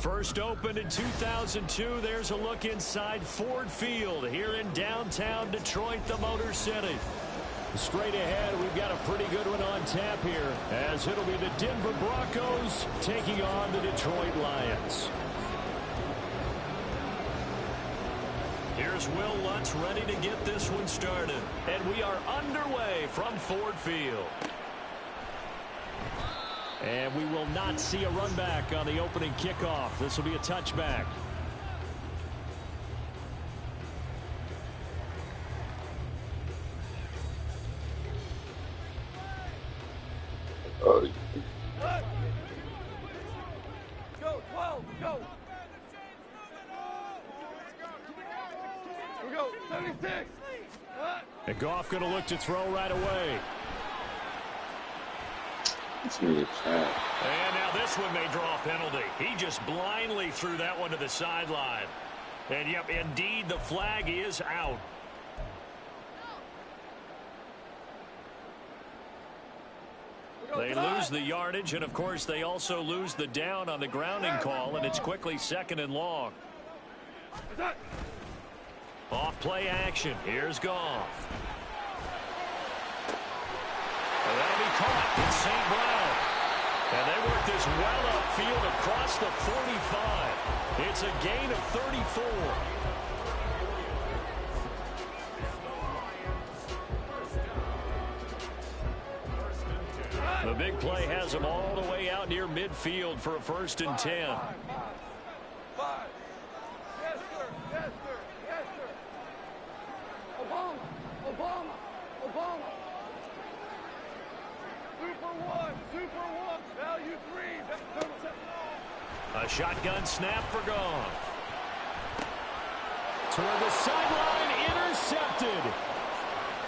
First opened in 2002. There's a look inside Ford Field here in downtown Detroit, the Motor City. Straight ahead, we've got a pretty good one on tap here, as it'll be the Denver Broncos taking on the Detroit Lions. Here's Will Lutz ready to get this one started. And we are underway from Ford Field. And we will not see a run back on the opening kickoff. This will be a touchback. Go, 12, go. We go, 76. And Goff going to look to throw right away. It's going to be a trap. And now this one may draw a penalty. He just blindly threw that one to the sideline. And, yep, indeed, the flag is out. They lose the yardage, and, of course, they also lose the down on the grounding call, and it's quickly 2nd and long. Off play action. Here's Goff. And that'll be caught in St. Brown. And they work this well upfield across the 45. It's a gain of 34. The big play has them all the way out near midfield for a 1st and 10. Yes, sir. Yes, sir. Yes, sir. Obama. Obama. Obama. Super one. Value 3. A shotgun snap for Goff. Toward the sideline, intercepted.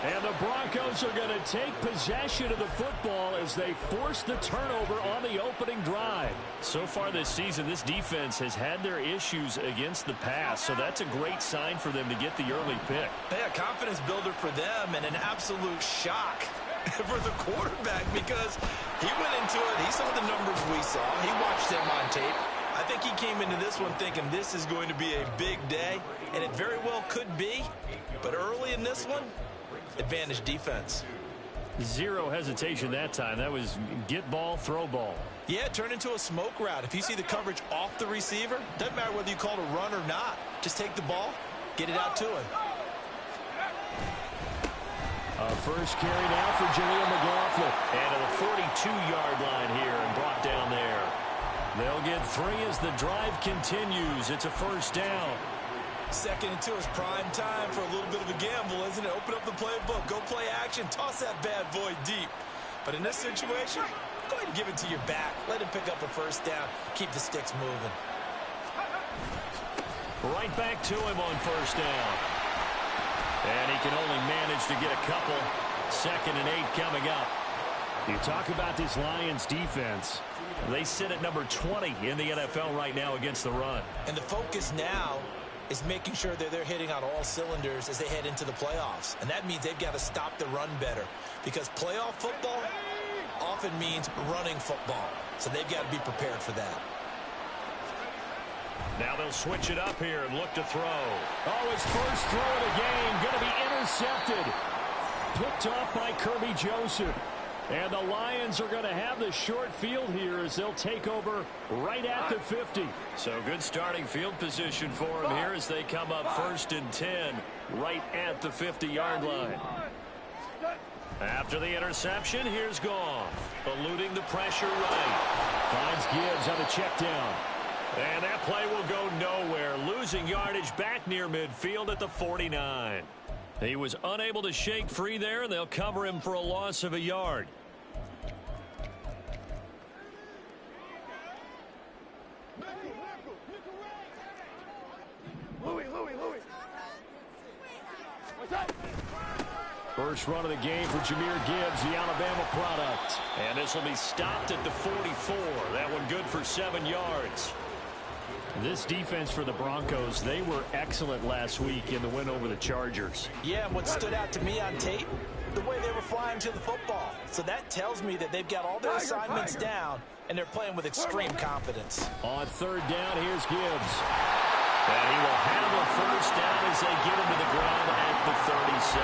And the Broncos are going to take possession of the football as they force the turnover on the opening drive. So far this season, this defense has had their issues against the pass, so that's a great sign for them to get the early pick. Yeah, confidence builder for them and an absolute shock for the quarterback because he went into it. He saw the numbers we saw. He watched them on tape. I think he came into this one thinking this is going to be a big day, and it very well could be. But early in this one, advantage defense. Zero hesitation that time. That was get ball, throw ball. Yeah, turn into a smoke route. If you see the coverage off the receiver, doesn't matter whether you call it a run or not. Just take the ball, get it out to him. First carry now for Jaleel McLaughlin. And to the 42-yard line here and brought down there. They'll get 3 as the drive continues. It's a 1st down. 2nd and 2 is prime time for a little bit of a gamble, isn't it? Open up the playbook, go play action, toss that bad boy deep. But in this situation, go ahead and give it to your back. Let him pick up a 1st down. Keep the sticks moving. Right back to him on 1st down. And he can only manage to get a couple. 2nd and 8 coming up. You talk about this Lions defense. They sit at number 20 in the NFL right now against the run. And the focus now is making sure that they're hitting on all cylinders as they head into the playoffs. And that means they've got to stop the run better. Because playoff football often means running football. So they've got to be prepared for that. Now they'll switch it up here and look to throw. Oh, his first throw of the game going to be intercepted. Picked off by Kirby Joseph. And the Lions are going to have the short field here as they'll take over right at the 50. So good starting field position for them here as they come up 1st and 10 right at the 50-yard line. After the interception, here's Goff. Eluding the pressure right. Finds Gibbs on the check down. And that play will go nowhere. Losing yardage back near midfield at the 49. He was unable to shake free there, and they'll cover him for a loss of a yard. Louis. First run of the game for Jahmyr Gibbs, the Alabama product. And this will be stopped at the 44. That one good for 7 yards. This defense for the Broncos, they were excellent last week in the win over the Chargers. Yeah, what stood out to me on tape, the way they were flying to the football. So that tells me that they've got all their assignments down, and they're playing with extreme confidence. On third down, here's Gibbs. And he will have a first down as they get him to the ground at the 37.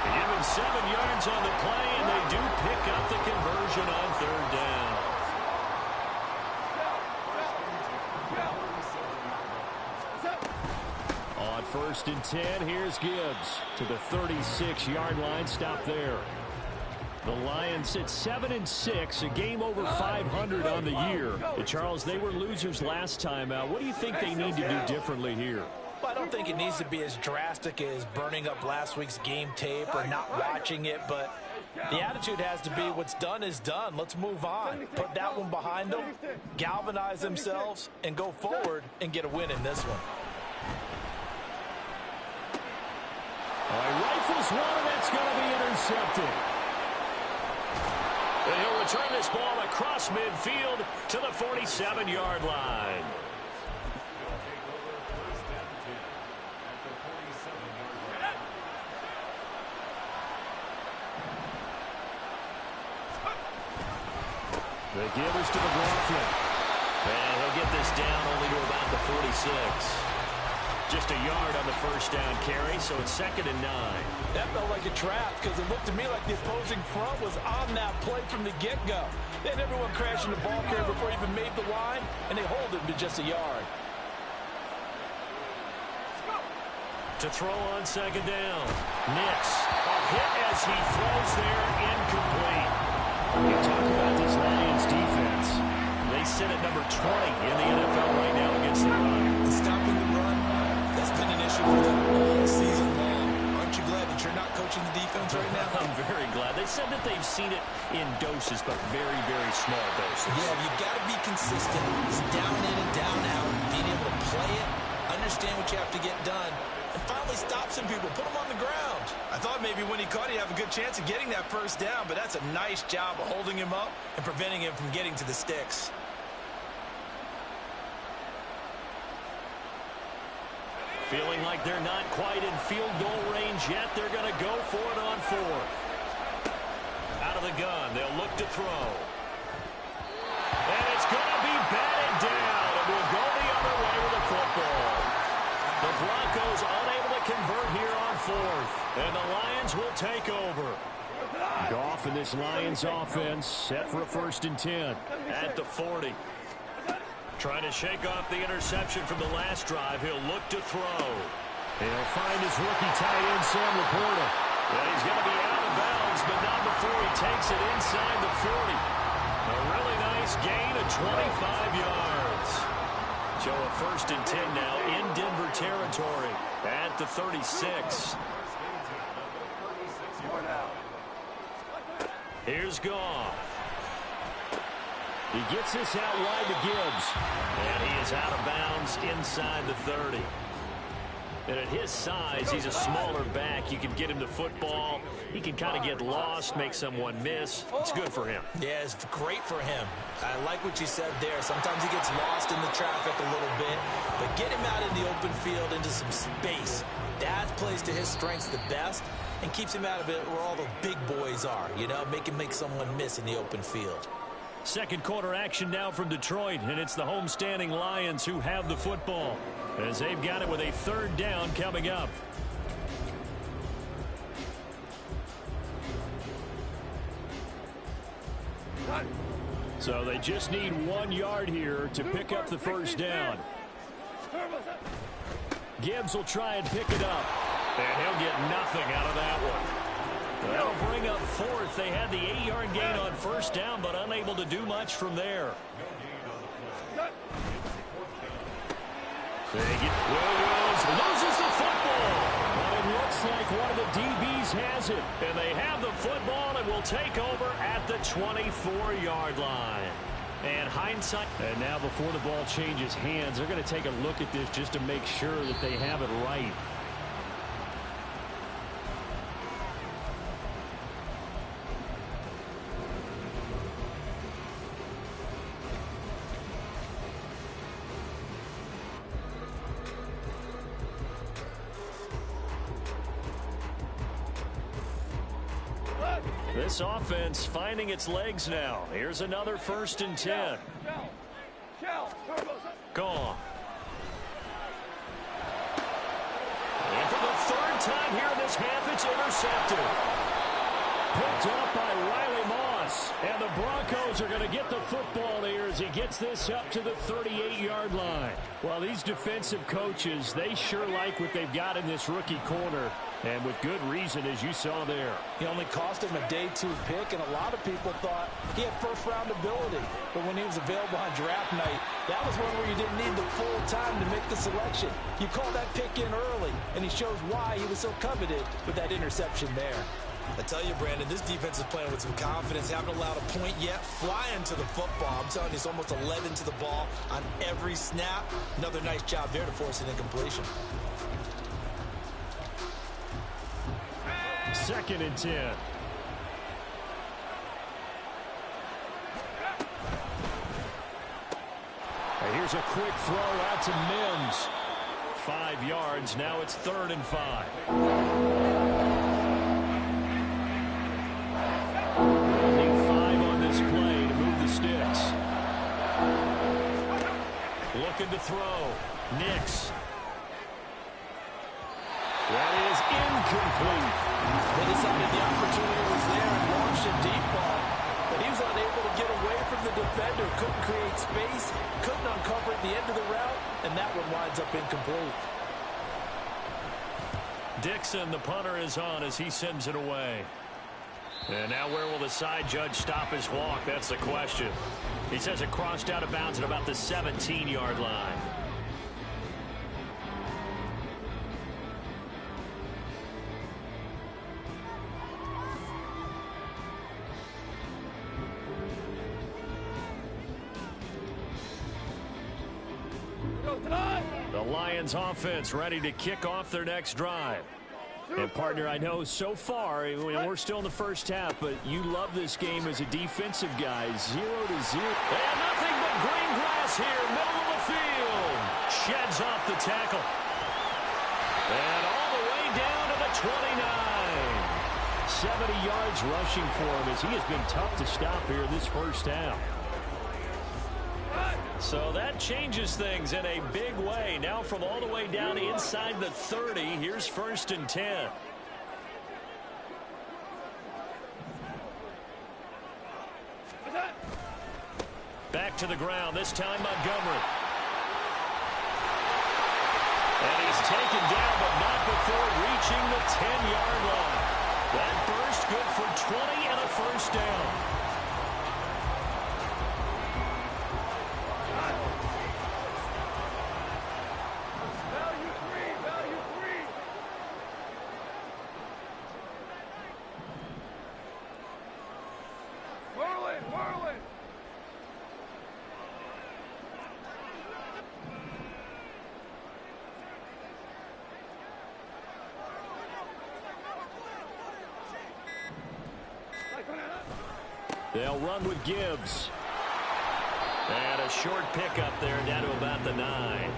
They give him 7 yards on the play, and they do pick up the conversion on third down. On first and 10, here's Gibbs to the 36-yard line. Stop there. The Lions at 7-6, a game over 500 on the year. And Charles, they were losers last time out. What do you think they need to do differently here? Well, I don't think it needs to be as drastic as burning up last week's game tape or not watching it, but the attitude has to be what's done is done. Let's move on. Put that one behind them, galvanize themselves, and go forward and get a win in this one. All right, rifles one, and that's going to be intercepted. And he'll return this ball across midfield to the 47-yard line. The Givers to McLaughlin. And he'll get this down only to about the 46. Just a yard on the first down carry, so it's 2nd and 9. That felt like a trap because it looked to me like the opposing front was on that play from the get-go. They had everyone crashing the ball carrier before he even made the line, and they hold him to just a yard. To throw on 2nd down. Nix. A hit as he throws there, incomplete. You talk about this Lions defense. They sit at number 20 in the NFL right now against the run. Stopping the run, that's been an issue for them all season long. Aren't you glad that you're not coaching the defense right now? I'm very glad. They said that they've seen it in doses, but very, very small doses. Yeah, you've got to be consistent. It's down in and down out. Being able to play it, understand what you have to get done, and finally stop some people, put them on the ground. I thought maybe when he caught it, he'd have a good chance of getting that first down, but that's a nice job of holding him up and preventing him from getting to the sticks. Feeling like they're not quite in field goal range yet. They're going to go for it on 4th. Out of the gun, they'll look to throw. And it's going to be batted down. It will go the other way with the football. The Broncos unable to convert here on 4th. And the Lions will take over. Goff and this Lions offense set for a 1st and 10 at the 40. Trying to shake off the interception from the last drive. He'll look to throw. He'll find his rookie tight end, Sam Laporta. And he's going to be out of bounds, but not before he takes it inside the 40. A really nice gain of 25 yards. So a 1st and 10 now in Denver territory at the 36. Here's Goff. He gets this out wide to Gibbs. And he is out of bounds inside the 30. And at his size, he's a smaller back. You can get him the football. He can kind of get lost, make someone miss. It's good for him. Yeah, it's great for him. I like what you said there. Sometimes he gets lost in the traffic a little bit. But get him out in the open field into some space. That plays to his strengths the best and keeps him out of it where all the big boys are. You know, make him make someone miss in the open field. Second quarter action now from Detroit, and it's the homestanding Lions who have the football as they've got it with a 3rd down coming up. So they just need 1 yard here to pick up the first down. Gibbs will try and pick it up, and he'll get nothing out of that one. That'll bring up 4th. They had the 8-yard gain on first down, but unable to do much from there. Williams loses the football. But it looks like one of the DBs has it. And they have the football and will take over at the 24-yard line. And hindsight. And now before the ball changes hands, they're going to take a look at this just to make sure that they have it right. This offense finding its legs now. Here's another 1st and 10. Gone. And for the 3rd time here in this half, it's intercepted. Picked up by Riley Moss. And the Broncos are going to get the football here as he gets this up to the 38-yard line. Well, these defensive coaches, they sure like what they've got in this rookie corner. And with good reason, as you saw there. He only cost him a day 2 pick, and a lot of people thought he had first-round ability. But when he was available on draft night, that was one where you didn't need the full time to make the selection. You call that pick in early, and he shows why he was so coveted with that interception there. I tell you, Brandon, this defense is playing with some confidence. Haven't allowed a point yet. Flying to the football. I'm telling you, it's almost 11 to the ball on every snap. Another nice job there to force an incompletion. 2nd and 10. And here's a quick throw out to Mims. 5 yards. Now it's 3rd and 5. Need 5 on this play to move the sticks. Looking to throw. Nix. That is incomplete. They decided the opportunity was there and launched a deep ball. But he was unable to get away from the defender. Couldn't create space. Couldn't uncover at the end of the route. And that one winds up incomplete. Dixon, the punter, is on as he sends it away. And now where will the side judge stop his walk? That's the question. He says it crossed out of bounds at about the 17-yard line. The Lions offense ready to kick off their next drive. And, partner, I know so far, we're still in the first half, but you love this game as a defensive guy. 0-0. And nothing but green grass here, middle of the field. Sheds off the tackle. And all the way down to the 29. 70 yards rushing for him as he has been tough to stop here this first half. So that changes things in a big way. Now from all the way down inside the 30, here's 1st and 10. Back to the ground, this time Montgomery. And he's taken down, but not before reaching the 10-yard line. That burst good for 20 and a first down. They'll run with Gibbs. And a short pickup there down to about the 9.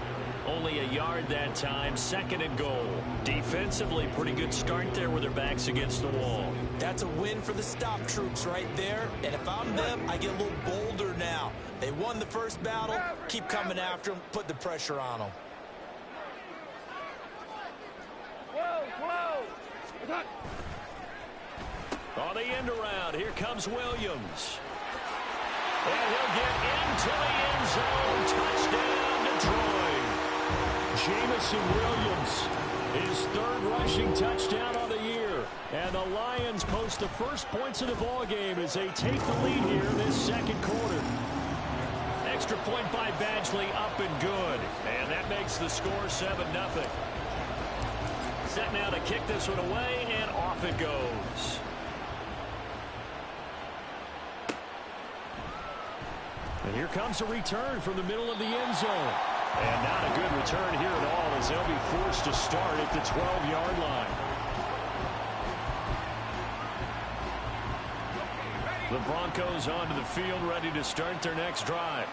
Only a yard that time, 2nd and goal. Defensively, pretty good start there with their backs against the wall. That's a win for the stop troops right there. And if I'm them, I get a little bolder now. They won the first battle. Keep coming after them. Put the pressure on them. On the end around, here comes Williams. And he'll get into the end zone. Touchdown, Detroit. Jamison Williams, his 3rd rushing touchdown of the year. And the Lions post the first points of the ballgame as they take the lead here in this 2nd quarter. Extra point by Badgley, up and good. And that makes the score 7-0. Set now to kick this one away, and off it goes. And here comes a return from the middle of the end zone. And not a good return here at all as they'll be forced to start at the 12-yard line. The Broncos onto the field ready to start their next drive.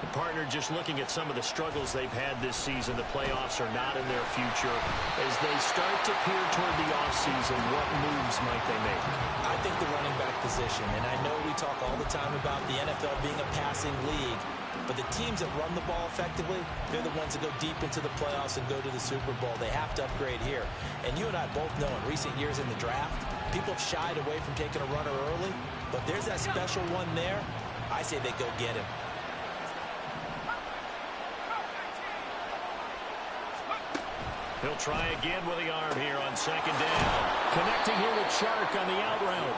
The partner just looking at some of the struggles they've had this season. The playoffs are not in their future. As they start to peer toward the offseason, what moves might they make? I think the running back position, and I know we talk all the time about the NFL being a passing league, but the teams that run the ball effectively, they're the ones that go deep into the playoffs and go to the Super Bowl. They have to upgrade here. And you and I both know in recent years in the draft, people have shied away from taking a runner early, but there's that special one there. I say they go get him. He'll try again with the arm here on second down. Connecting here with Chark on the out route.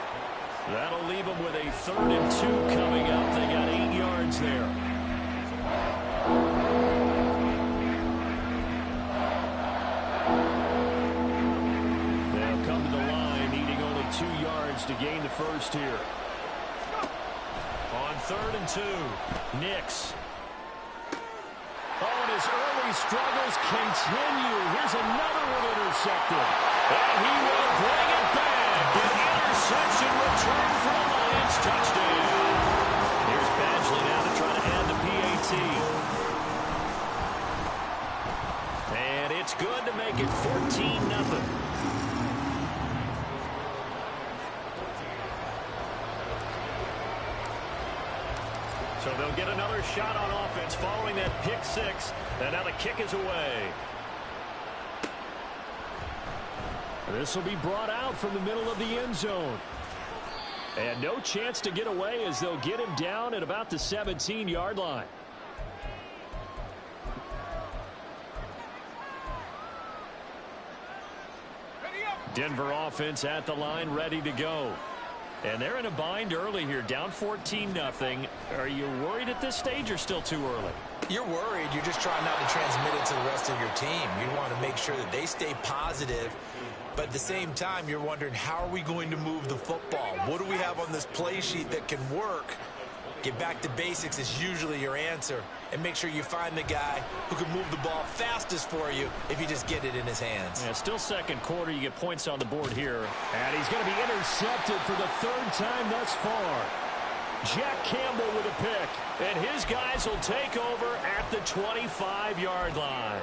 That'll leave him with a 3rd and 2 coming up. They got 8 yards there. They'll come to the line, needing only 2 yards to gain the first here. On 3rd and 2, Nix. Oh, and his early struggles continue. Here's another one intercepted. And he will bring it back. An interception return for the Lions. Touchdown. Here's Badgley now to try to add the PAT. And it's good to make it 14-0. So they'll get another shot on offense following that pick 6. And now the kick is away. This will be brought out from the middle of the end zone. And no chance to get away as they'll get him down at about the 17-yard line. Denver offense at the line, ready to go. And they're in a bind early here, down 14-0. Are you worried at this stage or still too early? You're worried. You're just trying not to transmit it to the rest of your team. You want to make sure that they stay positive. But at the same time, you're wondering, how are we going to move the football? What do we have on this play sheet that can work? Get back to basics is usually your answer. And make sure you find the guy who can move the ball fastest for you if you just get it in his hands. Yeah, still second quarter. You get points on the board here. And he's going to be intercepted for the 3rd time thus far. Jack Campbell with a pick. And his guys will take over at the 25-yard line.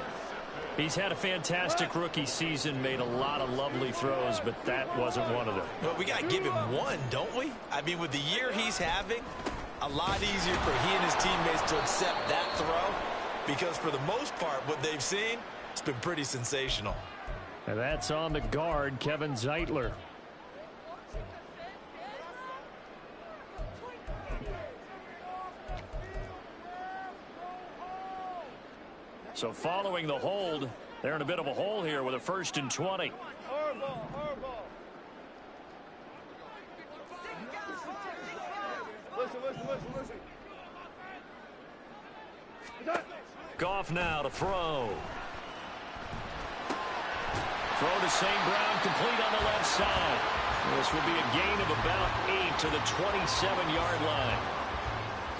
He's had a fantastic rookie season, made a lot of lovely throws, but that wasn't one of them. Well, we got to give him one, don't we? I mean, with the year he's having, a lot easier for he and his teammates to accept that throw, because for the most part, what they've seen, it's been pretty sensational. And that's on the guard, Kevin Zeitler. So following the hold, they're in a bit of a hole here with a 1st and 20. Hardball. Listen. Goff now to throw. Throw to St. Brown, complete on the left side. This will be a gain of about 8 to the 27-yard line.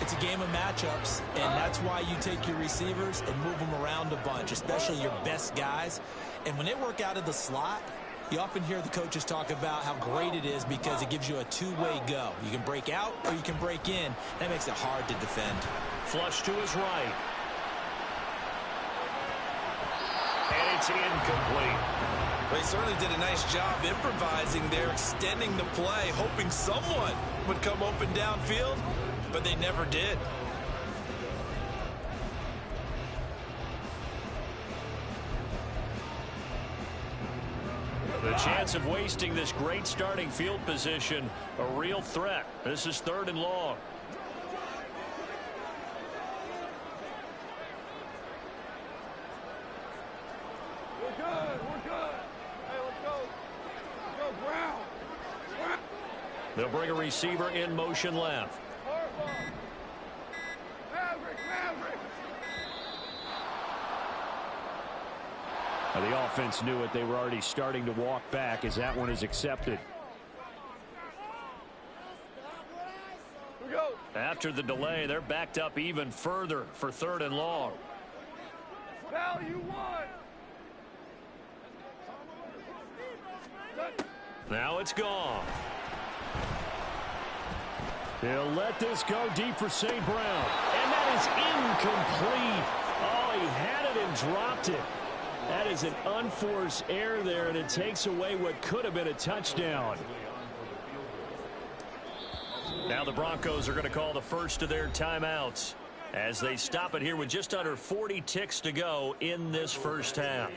It's a game of matchups, and that's why you take your receivers and move them around a bunch, especially your best guys. And when they work out of the slot, you often hear the coaches talk about how great it is because it gives you a two-way go. You can break out or you can break in. That makes it hard to defend. Flush to his right. And it's incomplete. Well, he certainly did a nice job improvising there, extending the play, hoping someone would come open downfield, but they never did. The chance of wasting this great starting field position, a real threat. This is 3rd and long. We're good. Hey, let's go. Let's go, Brown. They'll bring a receiver in motion left. Hardball. Maverick. The offense knew it. They were already starting to walk back as that one is accepted. We go. After the delay, they're backed up even further for 3rd and long. Value one. Now it's gone. He'll let this go deep for St. Brown. And that is incomplete. Oh, he had it and dropped it. That is an unforced error there, and it takes away what could have been a touchdown. Now the Broncos are going to call the first of their timeouts as they stop it here with just under 40 ticks to go in this first half.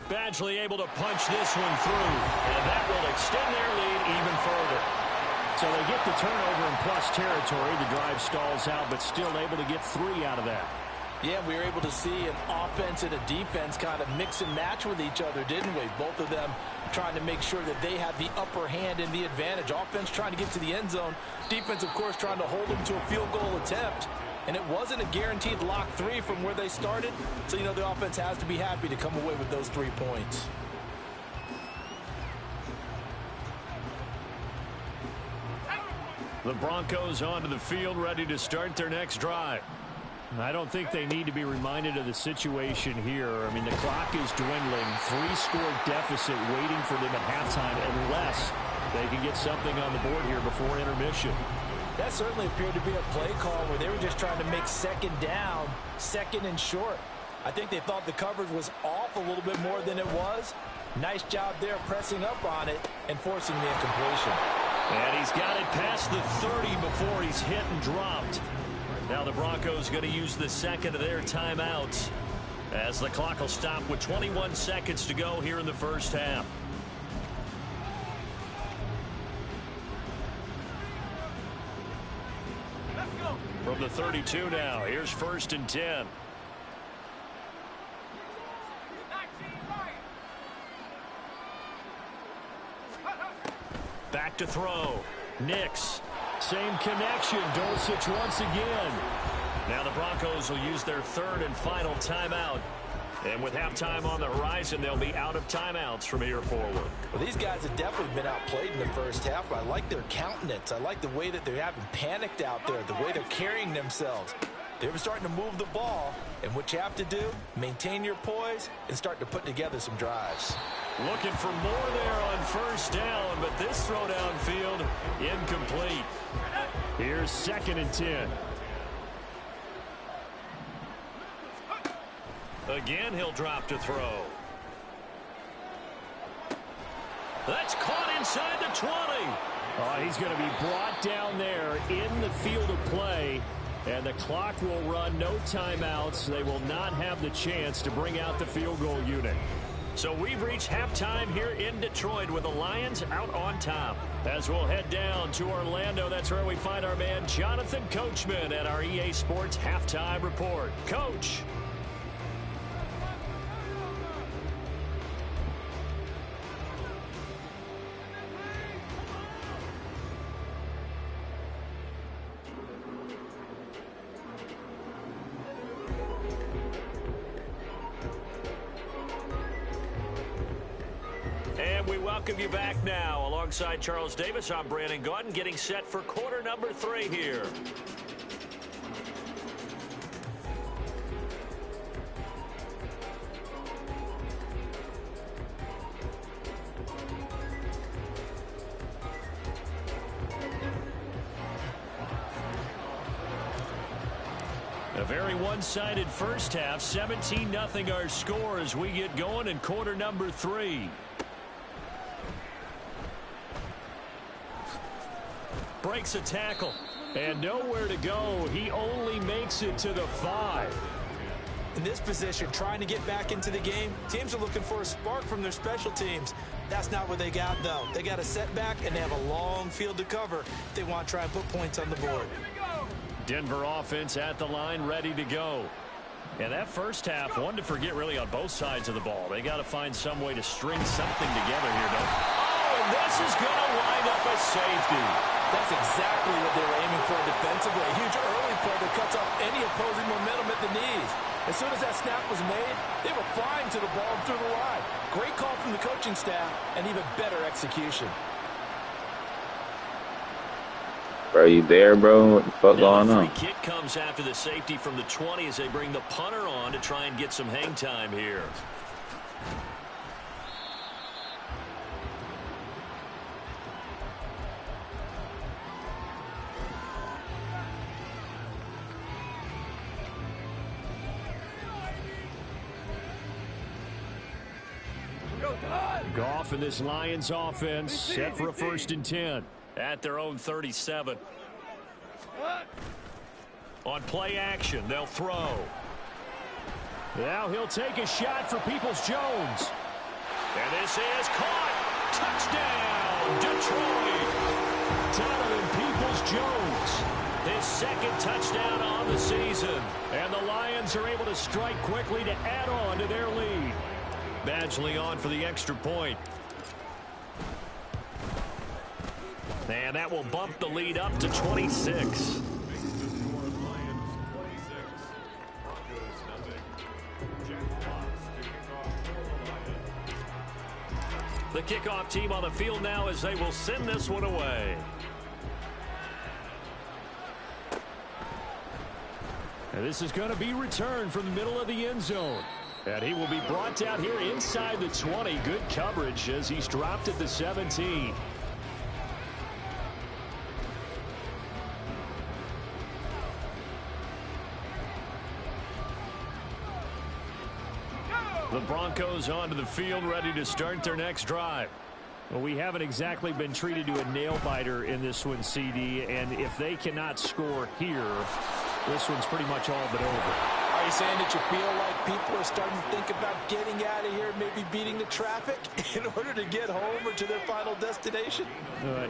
Badgley able to punch this one through, and that will extend their lead even further. So they get the turnover in plus territory. The drive stalls out, but still able to get 3 out of that. Yeah, we were able to see an offense and a defense kind of mix and match with each other, didn't we? Both of them trying to make sure that they have the upper hand and the advantage. Offense trying to get to the end zone. Defense, of course, trying to hold them to a field goal attempt. And it wasn't a guaranteed lock 3 from where they started. So, you know, the offense has to be happy to come away with those 3 points. The Broncos onto the field, ready to start their next drive. I don't think they need to be reminded of the situation here. I mean, the clock is dwindling. 3-score deficit waiting for them at halftime unless they can get something on the board here before intermission. That certainly appeared to be a play call where they were just trying to make second down, second and short. I think they thought the coverage was off a little bit more than it was. Nice job there pressing up on it and forcing the incompletion. And he's got it past the 30 before he's hit and dropped. Now the Broncos going to use the second of their timeouts as the clock will stop with 21 seconds to go here in the first half. Let's go. From the 32 now, here's 1st and 10. Back to throw. Nix. Same connection. Dulcich once again. Now the Broncos will use their 3rd and final timeout. And with halftime on the horizon, they'll be out of timeouts from here forward. Well, these guys have definitely been outplayed in the first half, but I like their countenance. I like the way that they haven't panicked out there, the way they're carrying themselves. They're starting to move the ball, and what you have to do, maintain your poise and start to put together some drives. Looking for more there on 1st down, but this throw downfield incomplete. Here's 2nd and 10. Again, he'll drop to throw. That's caught inside the 20. Oh, he's going to be brought down there in the field of play. And the clock will run, no timeouts. They will not have the chance to bring out the field goal unit. So we've reached halftime here in Detroit with the Lions out on top. As we'll head down to Orlando, that's where we find our man Jonathan Coachman at our EA Sports Halftime Report. Coach. We welcome you back now. Alongside Charles Davis, I'm Brandon Gaudin, getting set for quarter number 3 here. A very one-sided first half. 17-0 our score as we get going in quarter number 3. Breaks a tackle and nowhere to go. He only makes it to the 5. In this position, trying to get back into the game, teams are looking for a spark from their special teams. That's not what they got, though. They got a setback, and they have a long field to cover if they want to try and put points on the board. Denver offense at the line, ready to go. And that first half, one to forget really on both sides of the ball. They got to find some way to string something together here, don't they? Oh, and this is going to wind up a safety. That's exactly what they were aiming for defensively. A huge early play that cuts off any opposing momentum at the knees. As soon as that snap was made, they were flying to the ball and through the line. Great call from the coaching staff and even better execution. Bro, you there, bro? What the fuck going on? The free kick comes after the safety from the 20 as they bring the punter on to try and get some hang time here. Goff and this Lions offense set for a 1st and 10 at their own 37. On play action, they'll throw. Now he'll take a shot for Peoples-Jones. And this is caught. Touchdown, Detroit. Donovan Peoples-Jones. His 2nd touchdown on the season. And the Lions are able to strike quickly to add on to their lead. Badgley on for the extra point. And that will bump the lead up to 26. The kickoff team on the field now as they will send this one away. And this is going to be returned from the middle of the end zone. And he will be brought down here inside the 20. Good coverage as he's dropped at the 17. The Broncos onto the field, ready to start their next drive. Well, we haven't exactly been treated to a nail-biter in this one, CD, and if they cannot score here, this one's pretty much all but over. Are you saying that you feel like people are starting to think about getting out of here, maybe beating the traffic in order to get home or to their final destination?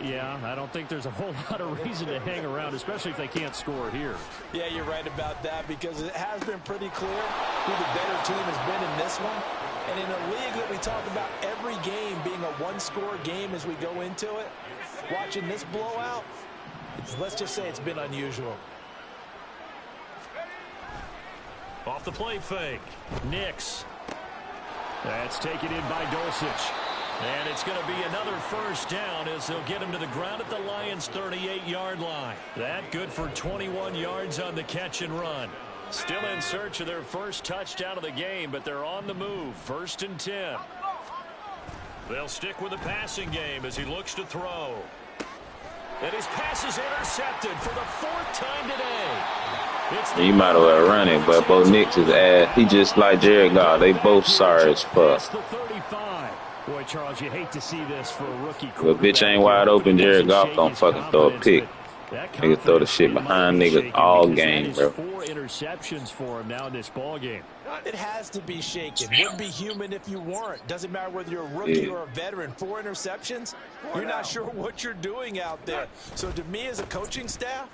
Yeah, I don't think there's a whole lot of reason to hang around, especially if they can't score here. Yeah, you're right about that because it has been pretty clear who the better team has been in this one. And in a league that we talk about every game being a one-score game as we go into it, watching this blowout, let's just say it's been unusual. Off the play fake. Nix. That's taken in by Dulcich. And it's going to be another 1st down as they'll get him to the ground at the Lions' 38-yard line. That good for 21 yards on the catch and run. Still in search of their 1st touchdown of the game, but they're on the move. 1st and 10. They'll stick with the passing game as he looks to throw. And his pass is intercepted for the 4th time today. You might as well run it, but Bo Nix is ass. He just like Jared Goff. They both sorry as fuck. Boy, Charles, you hate to see this for a rookie. If a bitch ain't wide open, Jared Goff don't fucking throw a pick. Nigga throw the shit behind niggas all game, bro. 4 interceptions for him now in this ball game. It has to be shaken. Wouldn't be human if you weren't. Doesn't matter whether you're a rookie or a veteran. 4 interceptions, you're not sure what you're doing out there. So to me as a coaching staff,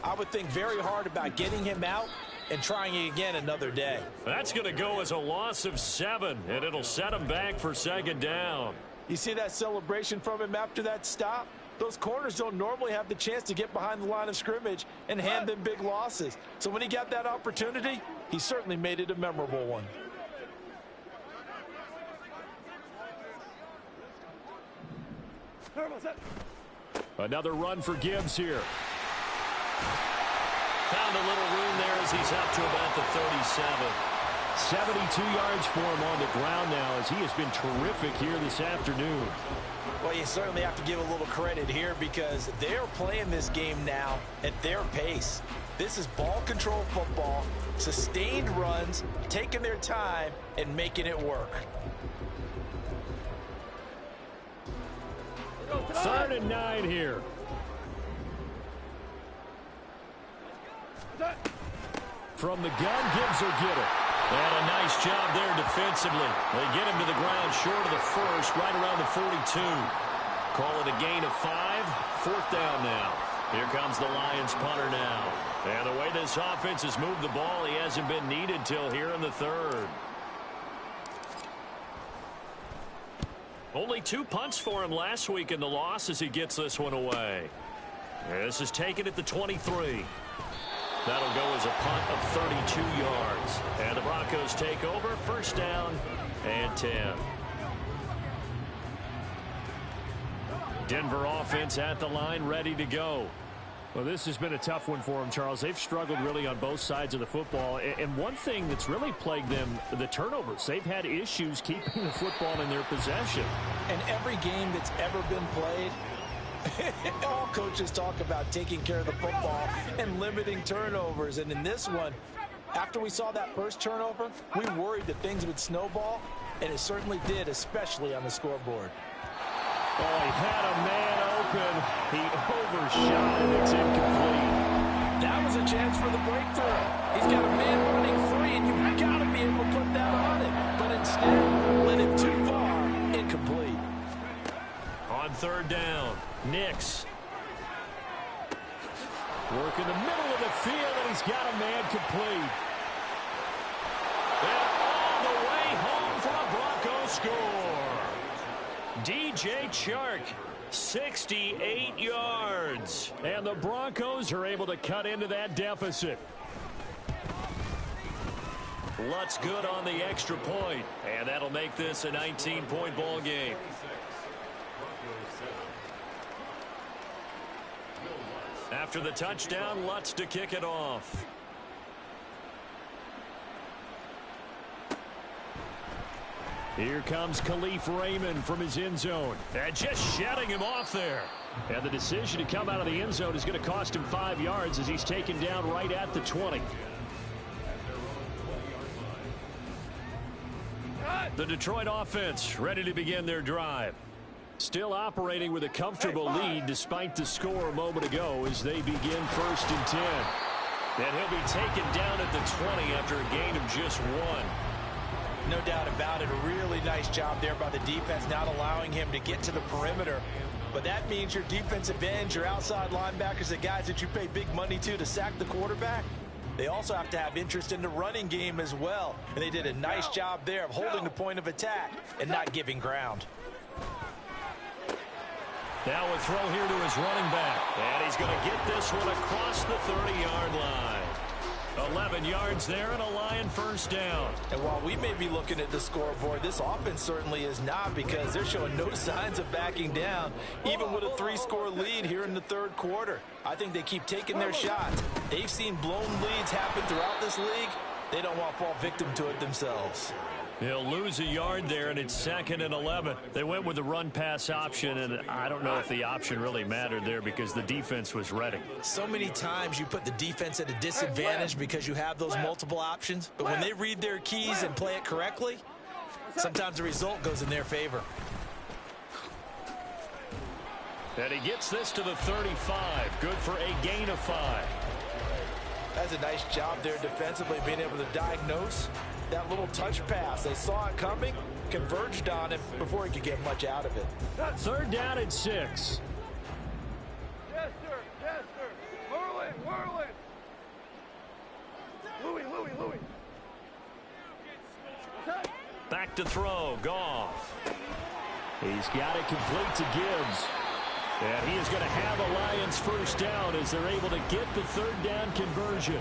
I would think very hard about getting him out and trying it again another day. That's going to go as a loss of 7, and it'll set him back for 2nd down. You see that celebration from him after that stop? Those corners don't normally have the chance to get behind the line of scrimmage and hand them big losses. So when he got that opportunity, he certainly made it a memorable one. Another run for Gibbs here. Found a little room there as he's up to about the 37. 72 yards for him on the ground now as he has been terrific here this afternoon. Well, you certainly have to give a little credit here because they're playing this game now at their pace. This is ball control football, sustained runs, taking their time and making it work. 3rd and 9 here. From the gun, Gibbs will get it. And a nice job there defensively. They get him to the ground short of the 1st, right around the 42. Call it a gain of 5. 4th down now. Here comes the Lions punter now. And the way this offense has moved the ball, he hasn't been needed till here in the 3rd. Only 2 punts for him last week in the loss as he gets this one away. This is taken at the 23. That'll go as a punt of 32 yards. And the Broncos take over. 1st down and 10. Denver offense at the line, ready to go. Well, this has been a tough one for them, Charles. They've struggled really on both sides of the football. And one thing that's really plagued them, the turnovers. They've had issues keeping the football in their possession. And every game that's ever been played, all coaches talk about taking care of the football and limiting turnovers. And in this one, after we saw that first turnover, we worried that things would snowball. and it certainly did, especially on the scoreboard. Oh, he had a man open. He overshot it. It's incomplete. That was a chance for the breakthrough. He's got a man running free, and you've got to be able to put that on him. But instead, let it too far, incomplete. On third down, Nix. Work in the middle of the field, and he's got a man complete. And all the way home for a Broncos score. DJ Chark, 68 yards. And the Broncos are able to cut into that deficit. Lutz good on the extra point, and that'll make this a 19-point ball game. After the touchdown, Lutz to kick it off. Here comes Khalif Raymond from his end zone. And just shutting him off there. And the decision to come out of the end zone is going to cost him 5 yards as he's taken down right at the 20. The Detroit offense ready to begin their drive. Still operating with a comfortable lead despite the score a moment ago as they begin 1st and 10. And he'll be taken down at the 20 after a gain of just 1. No doubt about it. A really nice job there by the defense, not allowing him to get to the perimeter. But that means your defensive ends, your outside linebackers, the guys that you pay big money to sack the quarterback, they also have to have interest in the running game as well. And they did a nice job there of holding the point of attack and not giving ground. Now a throw here to his running back. And he's going to get this one across the 30-yard line. 11 yards there and a Lion first down. And while we may be looking at the scoreboard, this offense certainly is not, because they're showing no signs of backing down, even with a 3-score lead here in the third quarter. I think they keep taking their shots. They've seen blown leads happen throughout this league. They don't want to fall victim to it themselves. He'll lose a yard there, and it's 2nd and 11. They went with the run-pass option, and I don't know if the option really mattered there because the defense was ready. So many times you put the defense at a disadvantage because you have those multiple options, but when they read their keys and play it correctly, sometimes the result goes in their favor. And he gets this to the 35. Good for a gain of 5. That's a nice job there defensively, being able to diagnose that little touch pass. They saw it coming, converged on him before he could get much out of it. 3rd down and 6. Yes, sir. Yes, sir. Whirl it. Whirl it. Louis. Back to throw. Goff. He's got it complete to Gibbs. And he is going to have a Lions first down as they're able to get the 3rd down conversion.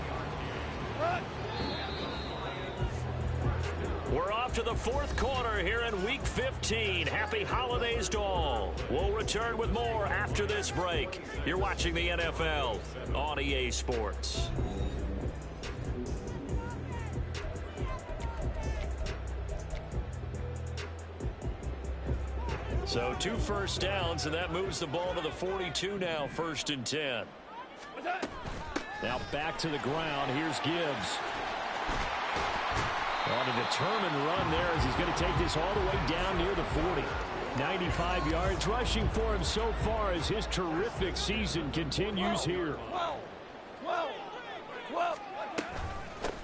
We're off to the 4th quarter here in Week 15. Happy holidays to all. We'll return with more after this break. You're watching the NFL on EA Sports. So 2 first downs, and that moves the ball to the 42 now, 1st and 10. Now back to the ground. Here's Gibbs. On a determined run there as he's going to take this all the way down near the 40. 95 yards rushing for him so far as his terrific season continues here.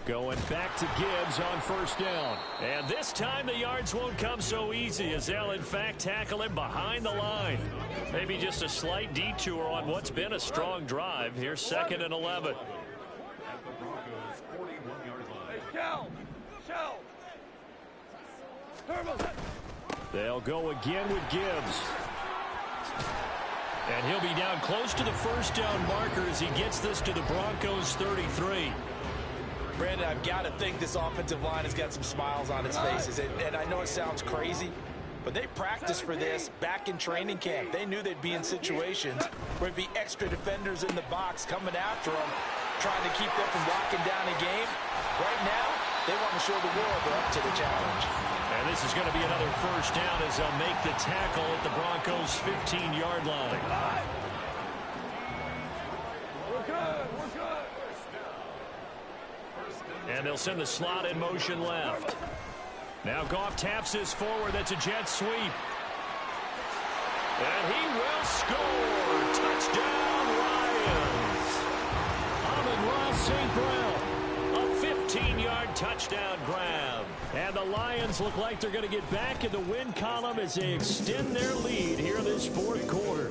Going back to Gibbs on 1st down. And this time the yards won't come so easy as they'll in fact tackle him behind the line. Maybe just a slight detour on what's been a strong drive. Here's 2nd and 11. They'll go again with Gibbs. And he'll be down close to the 1st down marker as he gets this to the Broncos 33. Brandon, I've got to think this offensive line has got some smiles on its faces. And I know it sounds crazy, but they practiced for this back in training camp. They knew they'd be in situations where there'd be extra defenders in the box coming after them, trying to keep them from locking down a game. Right now, they want to show the world they're up to the challenge. And this is going to be another 1st down as they'll make the tackle at the Broncos' 15-yard line. We're good. And they'll send the slot in motion left. Now Goff taps this forward. That's a jet sweep. And he will score. Touchdown, Lions. Amon-Ra St. Brown. A 15-yard touchdown grab. And the Lions look like they're going to get back in the win column as they extend their lead here this fourth quarter.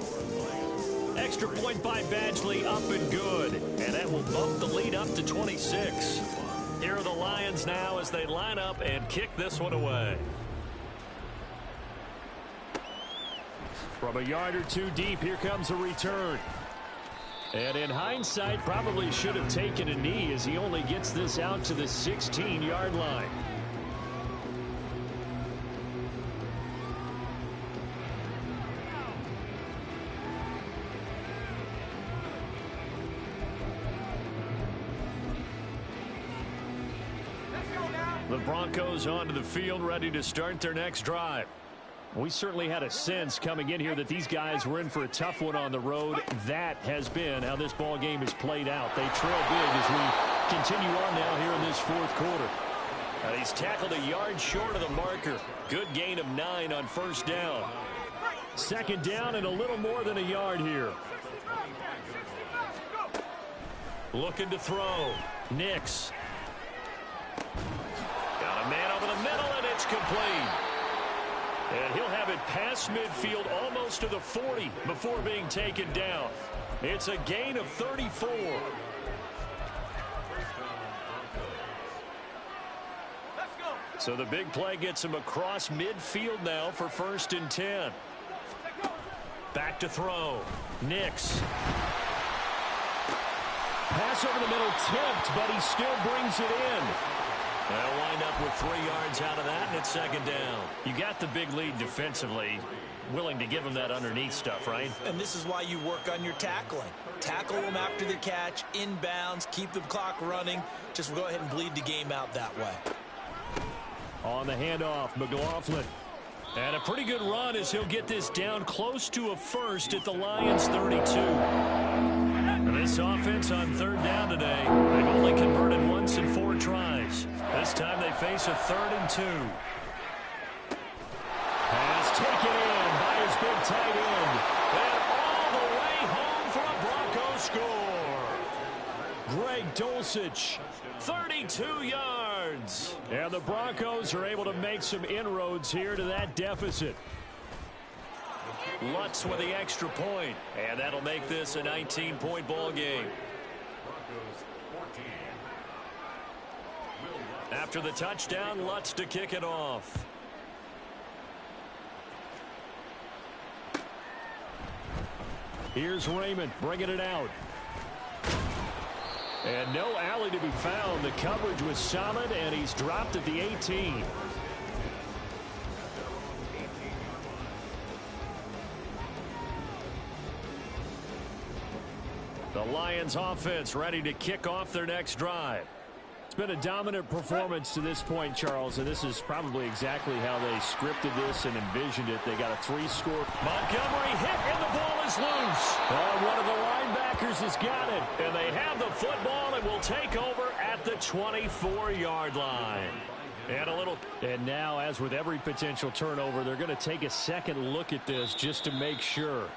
Extra point by Badgley, up and good. And that will bump the lead up to 26. Here are the Lions now as they line up and kick this one away. From a yard or two deep, here comes a return. And in hindsight, probably should have taken a knee as he only gets this out to the 16-yard line. The Broncos onto the field, ready to start their next drive. We certainly had a sense coming in here that these guys were in for a tough one on the road. That has been how this ball game is played out. They trail big as we continue on now here in this fourth quarter. He's tackled a yard short of the marker. Good gain of 9 on first down. Second down and a little more than a yard here. Looking to throw. Nix. Got a man over the middle, and it's complete. And he'll have it past midfield almost to the 40 before being taken down. It's a gain of 34. So the big play gets him across midfield now for 1st and 10. Back to throw. Nix. Pass over the middle tipped, but he still brings it in. They'll wind up with 3 yards out of that, and it's second down. You got the big lead defensively. Willing to give them that underneath stuff, right? And this is why you work on your tackling. Tackle them after the catch, inbounds, keep the clock running. Just go ahead and bleed the game out that way. On the handoff, McLaughlin. And a pretty good run as he'll get this down close to a first at the Lions 32. This offense on 3rd down today, they've only converted once in 4 tries. This time they face a 3rd and 2. Pass taken in by his big tight end. And all the way home for a Bronco score. Greg Dulcich, 32 yards. And the Broncos are able to make some inroads here to that deficit. Lutz with the extra point, and that'll make this a 19-point ball game. After the touchdown, Lutz to kick it off. Here's Raymond bringing it out. And no alley to be found. The coverage was solid, and he's dropped at the 18. The Lions offense ready to kick off their next drive. It's been a dominant performance to this point, Charles, and this is probably exactly how they scripted this and envisioned it. They got a 3-score. Montgomery hit, and the ball is loose. One of the linebackers has got it, and they have the football and will take over at the 24-yard line. And now, as with every potential turnover, they're going to take a second look at this just to make sure.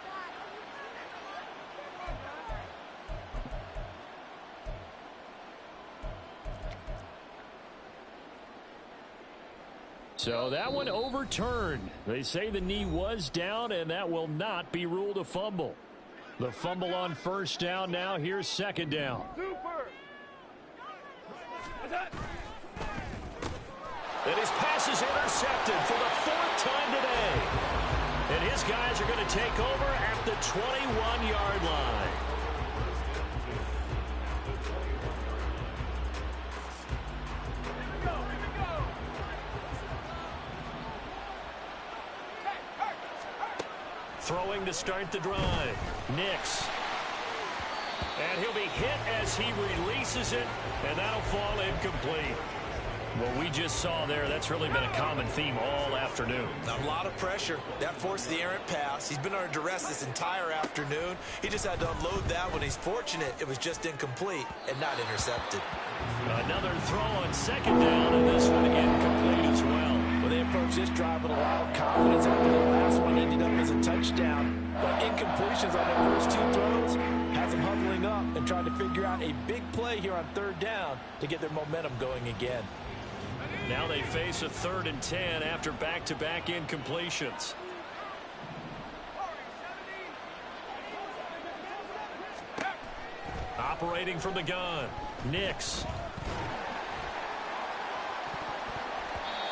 So that one overturned. They say the knee was down, and that will not be ruled a fumble. The fumble on first down now. Here's second down. And his pass is intercepted for the 4th time today. And his guys are going to take over at the 21-yard line. Throwing to start the drive. Nix. And he'll be hit as he releases it, and that'll fall incomplete. What we just saw there, that's really been a common theme all afternoon. A lot of pressure. That forced the errant pass. He's been under duress this entire afternoon. He just had to unload that when he's fortunate. It was just incomplete and not intercepted. Another throw on second down, and this one incomplete as well. interceptions on their first 2 throws has them huddling up and trying to figure out a big play here on 3rd down to get their momentum going again. Now they face a 3rd and 10 after back-to-back incompletions. Operating from the gun, Nix.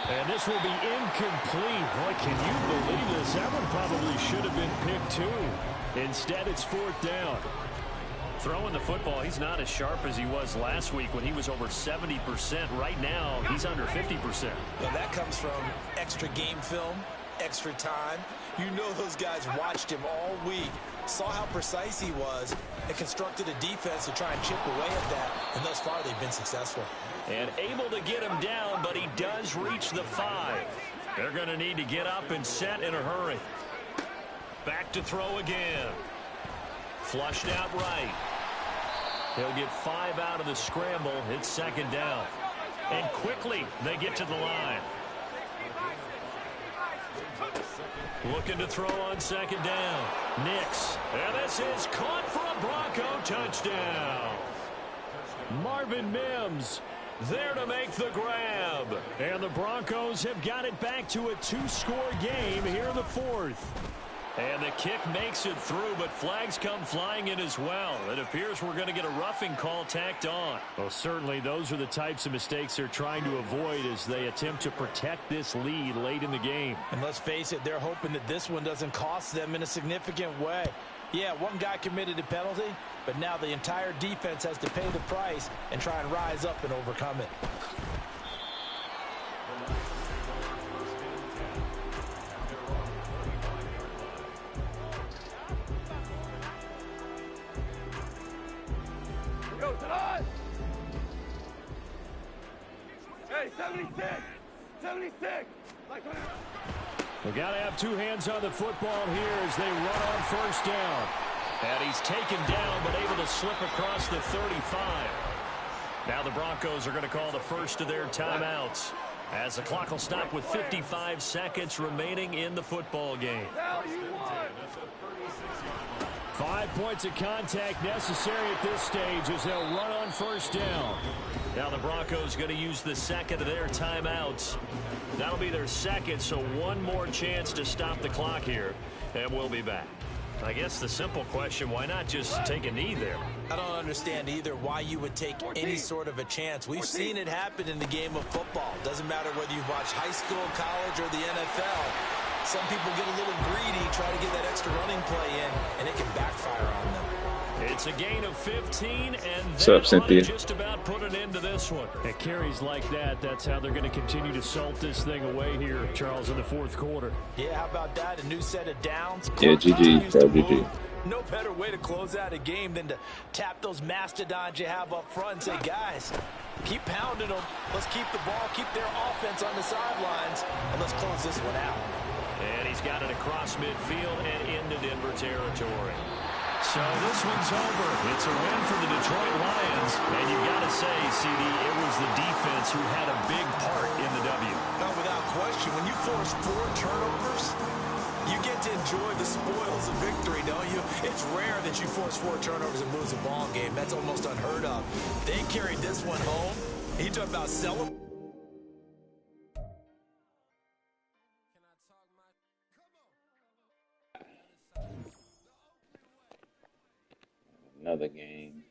And this will be incomplete. Boy, can you believe this? That one probably should have been picked too. Instead, it's 4th down. Throwing the football, he's not as sharp as he was last week when he was over 70%. Right now, he's under 50%. Well, that comes from extra game film, extra time. You know those guys watched him all week, saw how precise he was, and constructed a defense to try and chip away at that. And thus far, they've been successful. And able to get him down, but he does reach the 5. They're going to need to get up and set in a hurry. Back to throw again. Flushed out right. He'll get 5 out of the scramble. It's 2nd down. And quickly, they get to the line. Looking to throw on 2nd down. Nix. And this is caught for a Bronco touchdown. Marvin Mims there to make the grab. And the Broncos have got it back to a 2-score game here in the 4th. And the kick makes it through, but flags come flying in as well. It appears we're going to get a roughing call tacked on. Well, certainly those are the types of mistakes they're trying to avoid as they attempt to protect this lead late in the game. And let's face it, they're hoping that this one doesn't cost them in a significant way. Yeah, one guy committed a penalty, but now the entire defense has to pay the price and try and rise up and overcome it. Go to us! Hey, 76! 76! We got to have 2 hands on the football here as they run on 1st down. And he's taken down but able to slip across the 35. Now the Broncos are going to call the first of their timeouts as the clock will stop with 55 seconds remaining in the football game. 5 points of contact necessary at this stage as they'll run on 1st down. Now the Broncos going to use the 2nd of their timeouts. That'll be their 2nd, so 1 more chance to stop the clock here, and we'll be back. I guess the simple question, why not just take a knee there? I don't understand either why you would take any sort of a chance. We've seen it happen in the game of football. Doesn't matter whether you've watched high school, college, or the NFL. Some people get a little greedy, try to get that extra running play in, and it can backfire on them. It's a gain of 15, and What's up, Cynthia? just about put an end to this one. It carries like that. That's how they're going to continue to salt this thing away here, Charles, in the 4th quarter. Yeah, how about that? A new set of downs. Yeah, GG, bro, GG. No better way to close out a game than to tap those mastodons you have up front and say, guys, keep pounding them. Let's keep the ball, keep their offense on the sidelines, and let's close this one out. And he's got it across midfield and into Denver territory. So this one's over. It's a win for the Detroit Lions. And you've got to say, CD, it was the defense who had a big part in the W. No, without question. When you force 4 turnovers, you get to enjoy the spoils of victory, don't you? It's rare that you force 4 turnovers and lose a ball game. That's almost unheard of. They carried this one home. He talked about celebrating. Another game.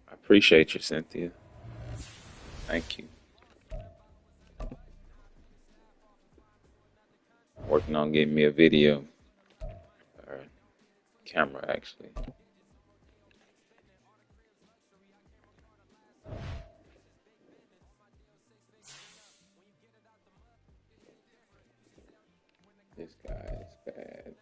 I appreciate you, Cynthia. Thank you. Working on getting me a video or camera, actually. This guy is bad.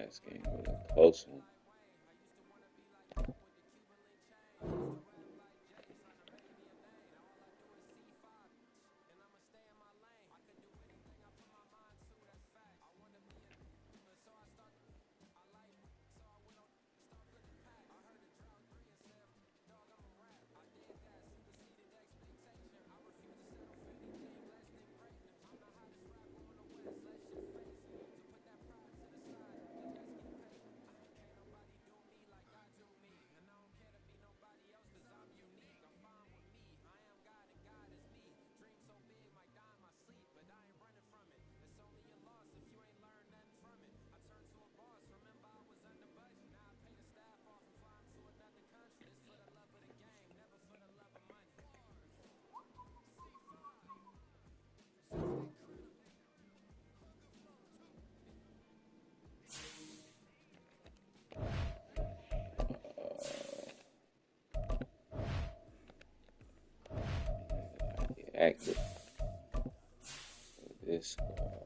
last game was a close one. Active with this squad.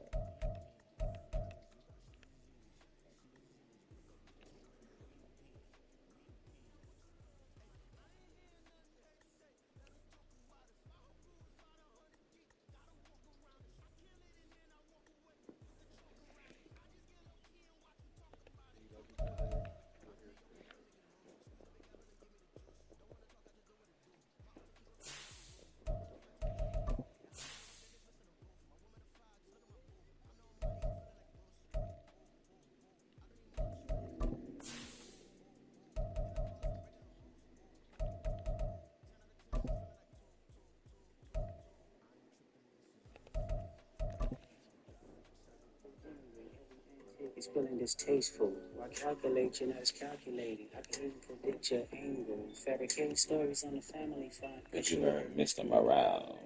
It's feeling distasteful. Why calculate? You're not as calculating. I can even predict your angle. Fabricate stories on the family front. But you heard Mr. Morale.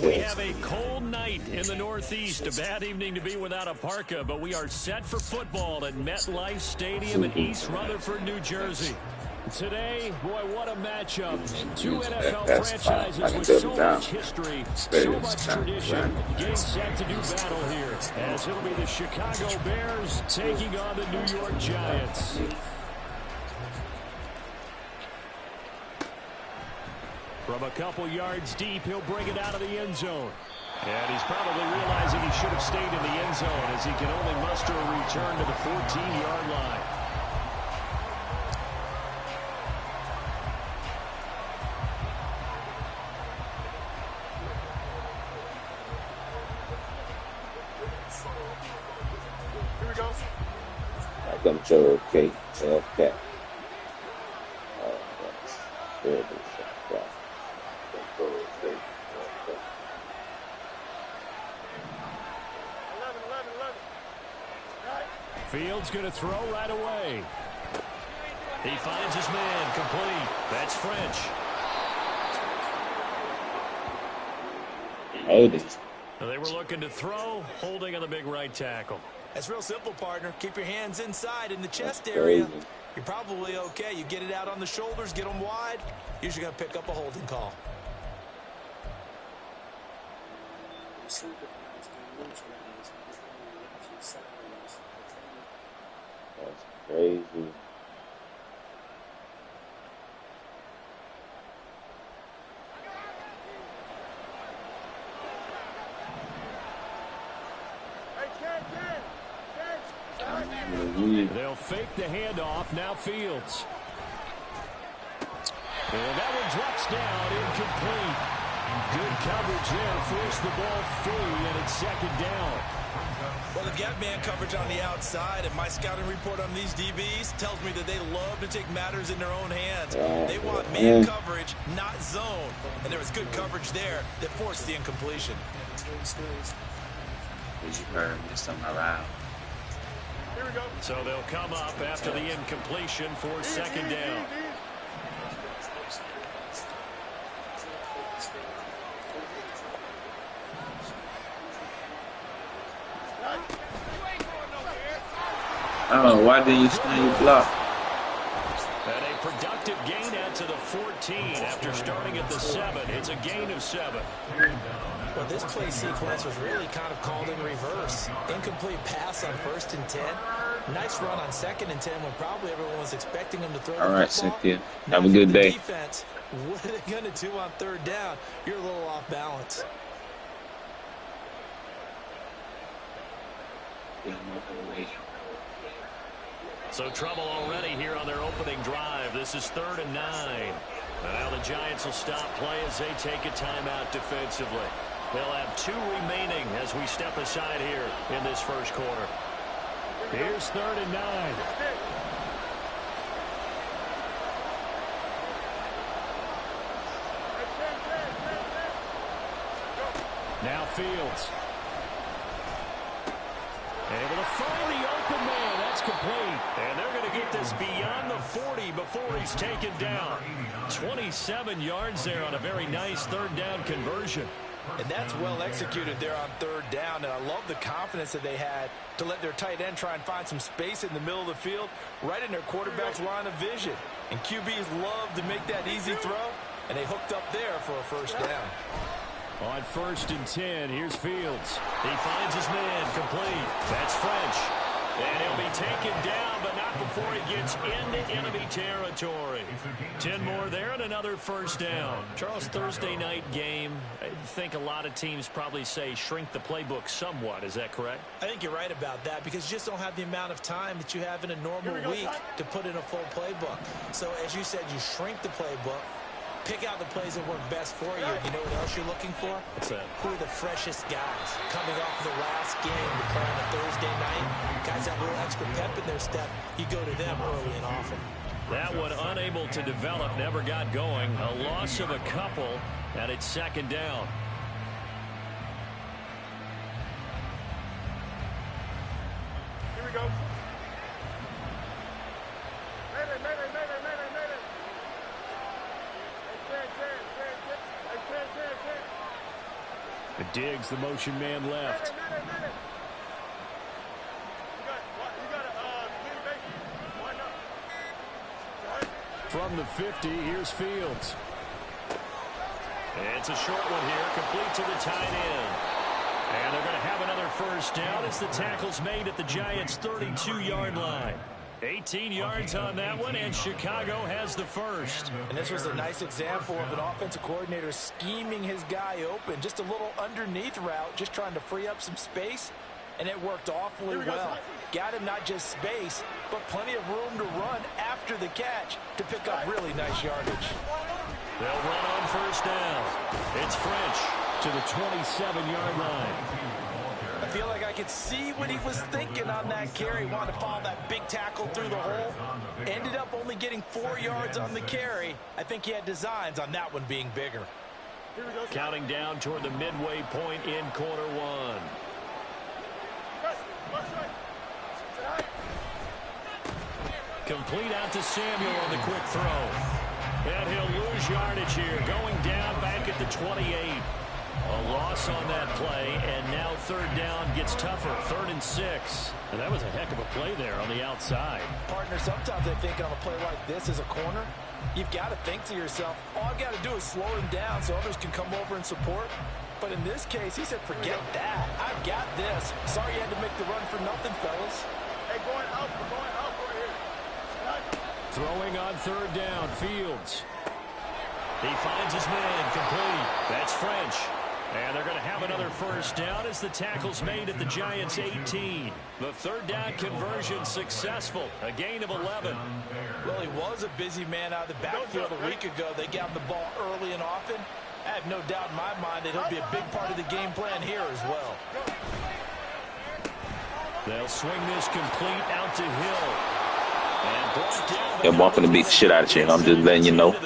We have a cold night in the Northeast. A bad evening to be without a parka, but we are set for football at MetLife Stadium in East Rutherford, New Jersey. Today, boy, what a matchup. Two NFL franchises with so much history, so much tradition. Game set to do battle here, as it'll be the Chicago Bears taking on the New York Giants. From a couple yards deep, he'll bring it out of the end zone. And he's probably realizing he should have stayed in the end zone, as he can only muster a return to the 14-yard line. Welcome to Kate Hellcat. Fields going to throw right away. He finds his man, complete. That's French. They were looking to throw, holding on the big right tackle. That's real simple, partner. Keep your hands inside in the chest area. You're probably okay. You get it out on the shoulders, get them wide. Usually going to pick up a holding call. That's crazy. They'll fake the handoff. Now Fields. And that one drops down, incomplete. Good coverage there. Forced the ball free, and it's second down. Well, they've got man coverage on the outside, and my scouting report on these DBs tells me that they love to take matters in their own hands. They want man coverage, not zone. And there was good coverage there that forced the incompletion. Did you heard Mr. Morale? Here we go. So they'll come up after the incompletion for second down. Oh, why did you stand your block? And a productive gain out to the 14 after starting at the 7. It's a gain of 7. Well, this play sequence was really kind of called in reverse. Incomplete pass on 1st and 10. Nice run on 2nd and 10 when probably everyone was expecting him to throw the football. All right, Cynthia. Have a good day. Defense, what are they going to do on 3rd down? You're a little off balance. So trouble already here on their opening drive. This is 3rd and 9. Now the Giants will stop play as they take a timeout defensively. They'll have 2 remaining as we step aside here in this first quarter. Here's 3rd and 9. Now Fields. Able to find the open man. That's complete. And they're going to get this beyond the 40 before he's taken down. 27 yards there on a very nice 3rd down conversion. And that's well executed there on 3rd down. And I love the confidence that they had to let their tight end try and find some space in the middle of the field, right in their quarterback's line of vision. And QBs love to make that easy throw, and they hooked up there for a 1st down. On 1st and 10, here's Fields. He finds his man complete. That's French. And he'll be taken down, but not before he gets into enemy territory. 10 more there and another 1st down. Charles, Thursday night game, I think a lot of teams probably say shrink the playbook somewhat. Is that correct? I think you're right about that because you just don't have the amount of time that you have in a normal week to put in a full playbook. So as you said, you shrink the playbook. Pick out the plays that work best for you. You know what else you're looking for? What's that? Who are the freshest guys coming off the last game to play on a Thursday night? Guys that have a little extra pep in their step. You go to them early and often. That one unable to develop, never got going. A loss of a couple, and it's 2nd down. Here we go. Diggs, the motion man left. From the 50, here's Fields. It's a short one here, complete to the tight end. And they're going to have another 1st down as the tackle's made at the Giants' 32-yard line. 18 yards on that one, and Chicago has the 1st. And this was a nice example of an offensive coordinator scheming his guy open. Just a little underneath route, just trying to free up some space, and it worked awfully well. Got him not just space, but plenty of room to run after the catch to pick up really nice yardage. They'll run on 1st down. It's French to the 27-yard line. I feel like I could see what he was thinking on that carry. Wanted to follow that big tackle through the hole. Ended up only getting 4 yards on the carry. I think he had designs on that one being bigger. Counting down toward the midway point in quarter 1. Complete out to Samuel on the quick throw. And he'll lose yardage here. Going down back at the 28. A loss on that play, and now 3rd down gets tougher. 3rd and 6. And that was a heck of a play there on the outside. Partner, sometimes I think on a play like this as a corner, you've got to think to yourself, all I've got to do is slow him down so others can come over and support. But in this case, he said, forget that. I've got this. Sorry you had to make the run for nothing, fellas. Hey, going out right here. Throwing on 3rd down, Fields. He finds his man complete. That's French. And they're going to have another 1st down as the tackle's made at the Giants' 18. The 3rd down conversion successful. A gain of 11. Well, he was a busy man out of the backfield a week ago. They got him the ball early and often. I have no doubt in my mind that he'll be a big part of the game plan here as well. They'll swing this complete out to Hill. And brought down. Yeah, I'm finna beat the shit out of you. I'm just letting you know.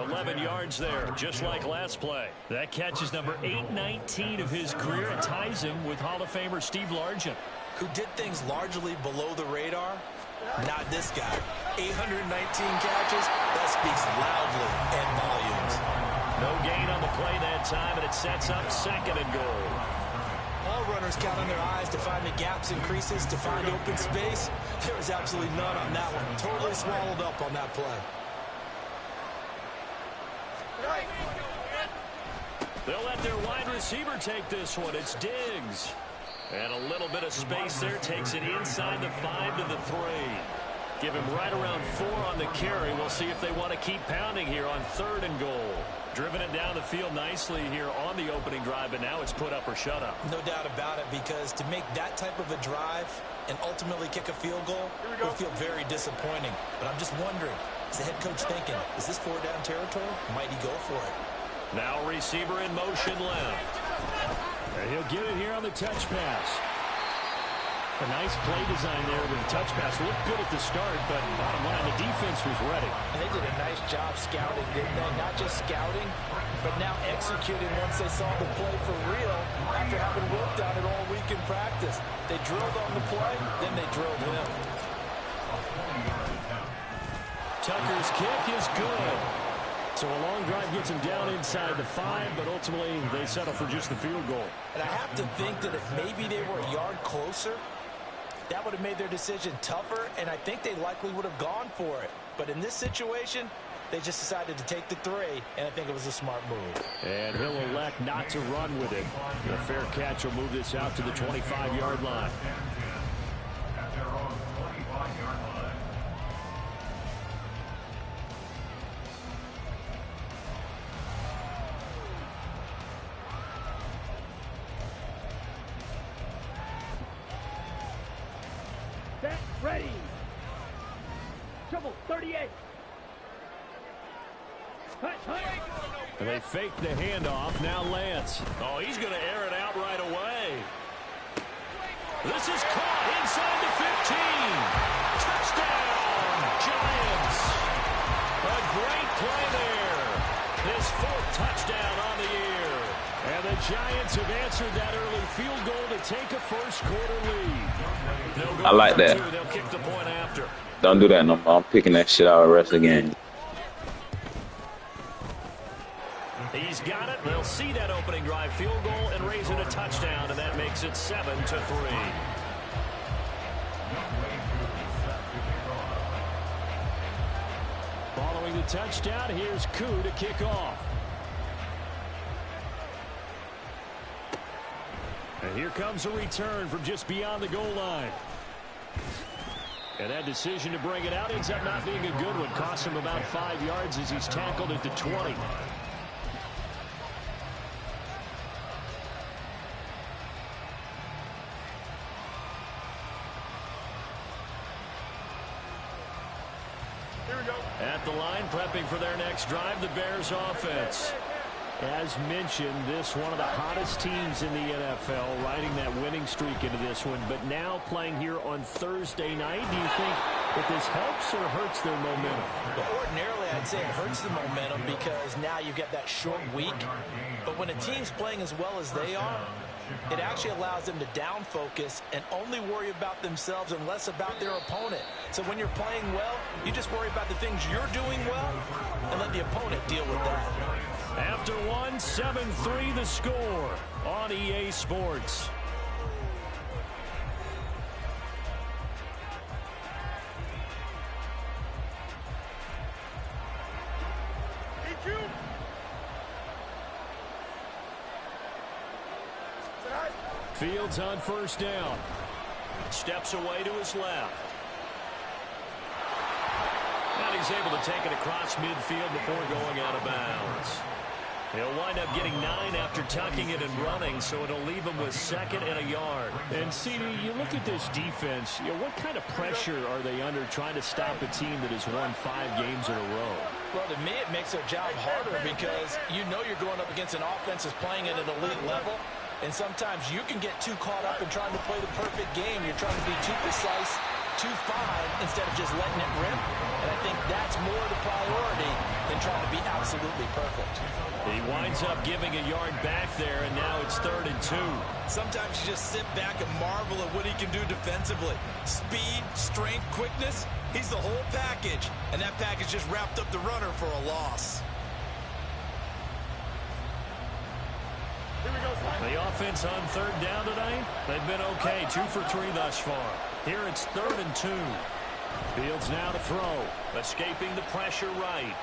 11 yards there, just like last play. That catch is number 819 of his career. It ties him with Hall of Famer Steve Largent, who did things largely below the radar. Not this guy. 819 catches. That speaks loudly and volumes. No gain on the play that time, and it sets up 2nd and goal. All NFL runners count on their eyes to find the gaps and creases, to find open space. There was absolutely none on that one. Totally swallowed up on that play. They'll let their wide receiver take this one. It's Diggs. And a little bit of space there. Takes it inside the 5 to the 3. Give him right around 4 on the carry. We'll see if they want to keep pounding here on 3rd and goal. Driven it down the field nicely here on the opening drive, but now it's put up or shut up. No doubt about it, because to make that type of a drive and ultimately kick a field goal would feel very disappointing. But I'm just wondering, is the head coach thinking, is this 4-down territory? Might he go for it? Now receiver in motion left. And he'll get it here on the touch pass. A nice play design there with the touch pass. Looked good at the start, but bottom line, the defense was ready. And they did a nice job scouting, didn't they? Not just scouting, but now executing once they saw the play for real after having worked on it all week in practice. They drilled on the play, then they drilled him. Tucker's kick is good. So a long drive gets him down inside the 5, but ultimately they settle for just the field goal. And I have to think that if maybe they were a yard closer, that would have made their decision tougher, and I think they likely would have gone for it. But in this situation, they just decided to take the 3, and I think it was a smart move. And he'll elect not to run with it. A fair catch will move this out to the 25-yard line. Ready. Trouble 38. And they fake the handoff. Now Lance. Oh, he's going to air it out right away. This is caught inside the 15. Touchdown, Giants. A great play there. His 4th touchdown on the year. And the Giants have answered that early field goal to take a first-quarter lead. I like that. They'll kick the point after. Don't do that no more. I'm picking that shit out the rest of the game. He's got it. They'll see that opening drive field goal and raise it a touchdown, and that makes it 7-3. Following the touchdown, here's Koo to kick off. And here comes a return from just beyond the goal line. And that decision to bring it out ends up not being a good one. Cost him about 5 yards as he's tackled at the 20. At the line, prepping for their next drive, the Bears offense. As mentioned, this one of the hottest teams in the NFL, riding that winning streak into this one, but now playing here on Thursday night. Do you think that this helps or hurts their momentum? Well, ordinarily, I'd say it hurts the momentum because now you get that short week. But when a team's playing as well as they are, it actually allows them to down focus and only worry about themselves and less about their opponent. So when you're playing well, you just worry about the things you're doing well and let the opponent deal with that. After one, 7-3 the score on EA Sports. Fields on first down. Steps away to his left. And he's able to take it across midfield before going out of bounds. He'll wind up getting 9 after tucking it and running, so it'll leave him with 2nd and a yard. And, CD, you look at this defense, what kind of pressure are they under trying to stop a team that has won 5 games in a row? Well, to me, it makes their job harder because you know you're going up against an offense that's playing at an elite level. And sometimes you can get too caught up in trying to play the perfect game. You're trying to be too precise, too fine, instead of just letting it rip. And I think that's more the priority than trying to be absolutely perfect. He winds up giving a yard back there, and now it's 3rd and 2. Sometimes you just sit back and marvel at what he can do defensively. Speed, strength, quickness, he's the whole package. And that package just wrapped up the runner for a loss. Here we go, Slide. The offense on third down tonight, they've been okay, 2 for 3 thus far. Here it's 3rd and 2. Fields now to throw, escaping the pressure right.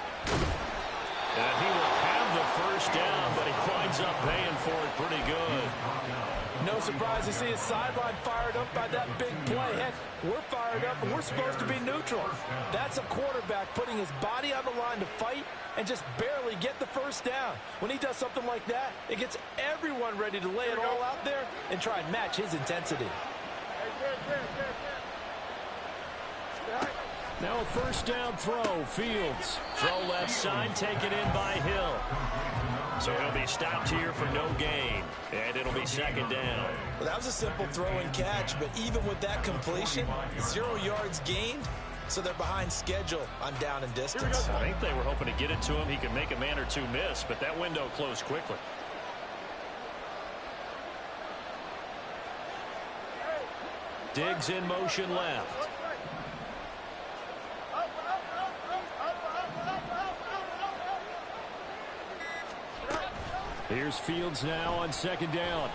And he will have the first down, but he winds up paying for it pretty good. No surprise to see his sideline fired up by that big play. Heck, we're fired up, and we're supposed to be neutral. That's a quarterback putting his body on the line to fight and just barely get the first down. When he does something like that, it gets everyone ready to lay it all out there and try and match his intensity. Now a first down throw, Fields. Throw left side, taken in by Hill. So he'll be stopped here for no gain, and it'll be 2nd down. Well, that was a simple throw and catch, but even with that completion, 0 yards gained, so they're behind schedule on down and distance. I think they were hoping to get it to him. He could make a man or two miss, but that window closed quickly. Diggs in motion left. Here's Fields now on 2nd down.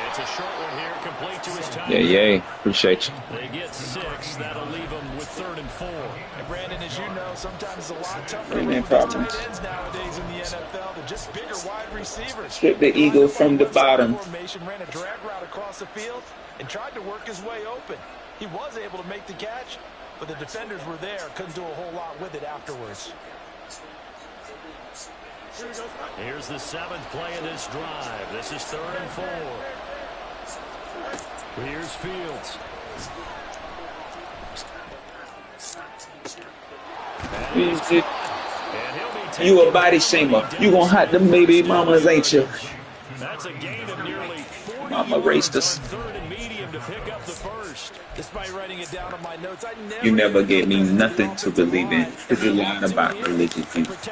It's a short one here, complete to his time. Yeah, appreciate you. They get 6. That'll leave them with 3rd and 4. And Brandon, as you know, sometimes it's a lot tougher Hey, to man, move problems. tight ends nowadays in the NFL. They're just bigger wide receivers. Strip the eagle from the bottom. Formation, ran a drag route across the field and tried to work his way open. He was able to make the catch, but the defenders were there, couldn't do a whole lot with it afterwards. Here's the 7th play of this drive. This is 3rd and 4. Here's Fields. You a body shamer. You gonna hide them baby mamas, ain't you? That's a gain of nearly 40 Mama raced us. 3rd and medium to pick up the first. Despite writing it down on my notes, You never gave me nothing to believe in, because you lied about religion.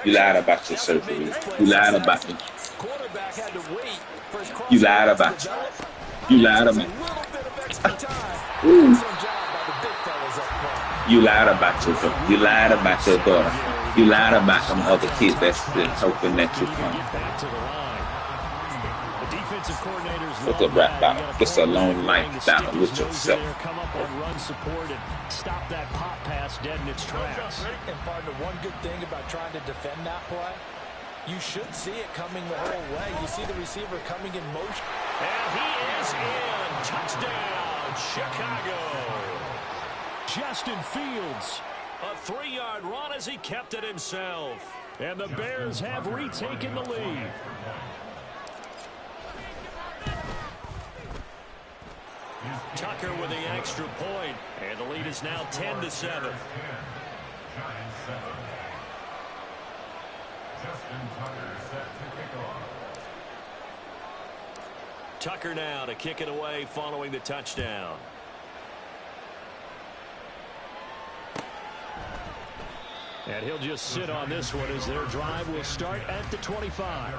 You lied about your surgery. You lied about it. Quarterback had to wait for his You lied about it. You lied about it. You lied about yourself. You lied about your daughter. You lied about them other kids that's been hoping that you come. Look at rap battle. It's a long life battle with yourself. Come up on run support and stop that pop pass dead in its tracks. And partner, one good thing about trying to defend that play, you should see it coming the whole way. You see the receiver coming in motion. And he is in. Touchdown, Chicago. Justin Fields, a 3-yard run as he kept it himself. And the Bears have retaken the lead. Tucker with the extra point, and the lead is now 10-7. Tucker now to kick it away following the touchdown. And he'll just sit on this one as their drive will start at the 25.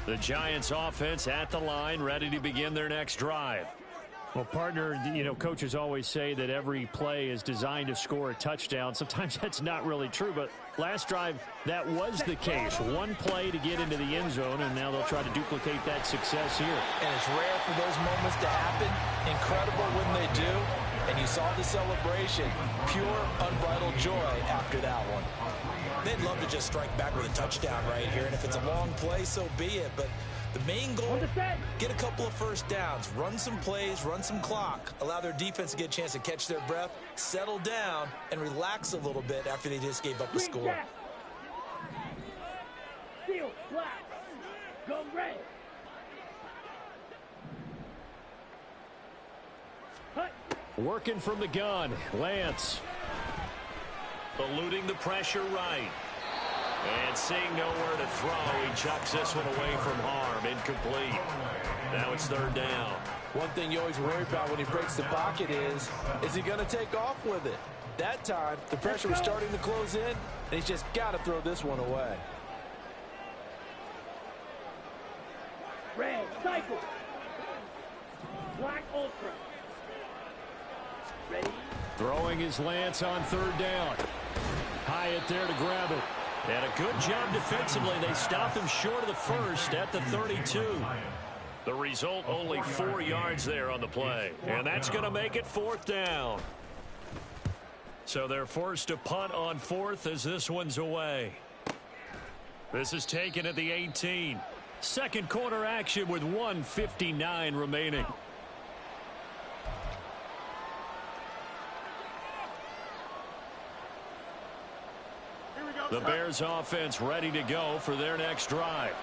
The Giants offense at the line, ready to begin their next drive. Well, partner, you know, coaches always say that every play is designed to score a touchdown. Sometimes that's not really true, but last drive, that was the case. One play to get into the end zone, and now they'll try to duplicate that success here. And it's rare for those moments to happen. Incredible when they do. And you saw the celebration. Pure, unbridled joy after that one. They'd love to just strike back with a touchdown right here. And if it's a long play, so be it. But the main goal, get a couple of first downs, run some plays, run some clock, allow their defense to get a chance to catch their breath, settle down, and relax a little bit after they just gave up the score. Steal, flat, go red. Working from the gun, Lance. Eluding the pressure right. And seeing nowhere to throw, he chucks this one away from harm. Incomplete. Now it's 3rd down. One thing you always worry about when he breaks the pocket is he going to take off with it? That time, the pressure was starting to close in, and he's just got to throw this one away. Red, cycle. Black, ultra. Ready? Throwing his lance on third down. Hyatt there to grab it. And a good job defensively. They stopped him short of the first at the 32. The result, only 4 yards there on the play. And that's going to make it fourth down. So they're forced to punt on fourth as this one's away. This is taken at the 18. Second quarter action with 1:59 remaining. The Bears offense ready to go for their next drive.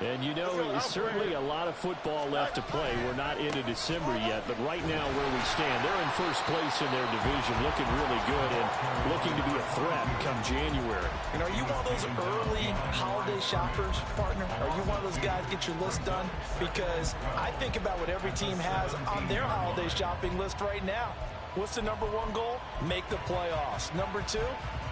And you know, there's certainly a lot of football left to play. We're not into December yet, but right now where we stand, they're in first place in their division, looking really good and looking to be a threat come January. And are you one of those early holiday shoppers, partner? Are you one of those guys get your list done? Because I think about what every team has on their holiday shopping list right now. What's the number one goal? Make the playoffs. Number two,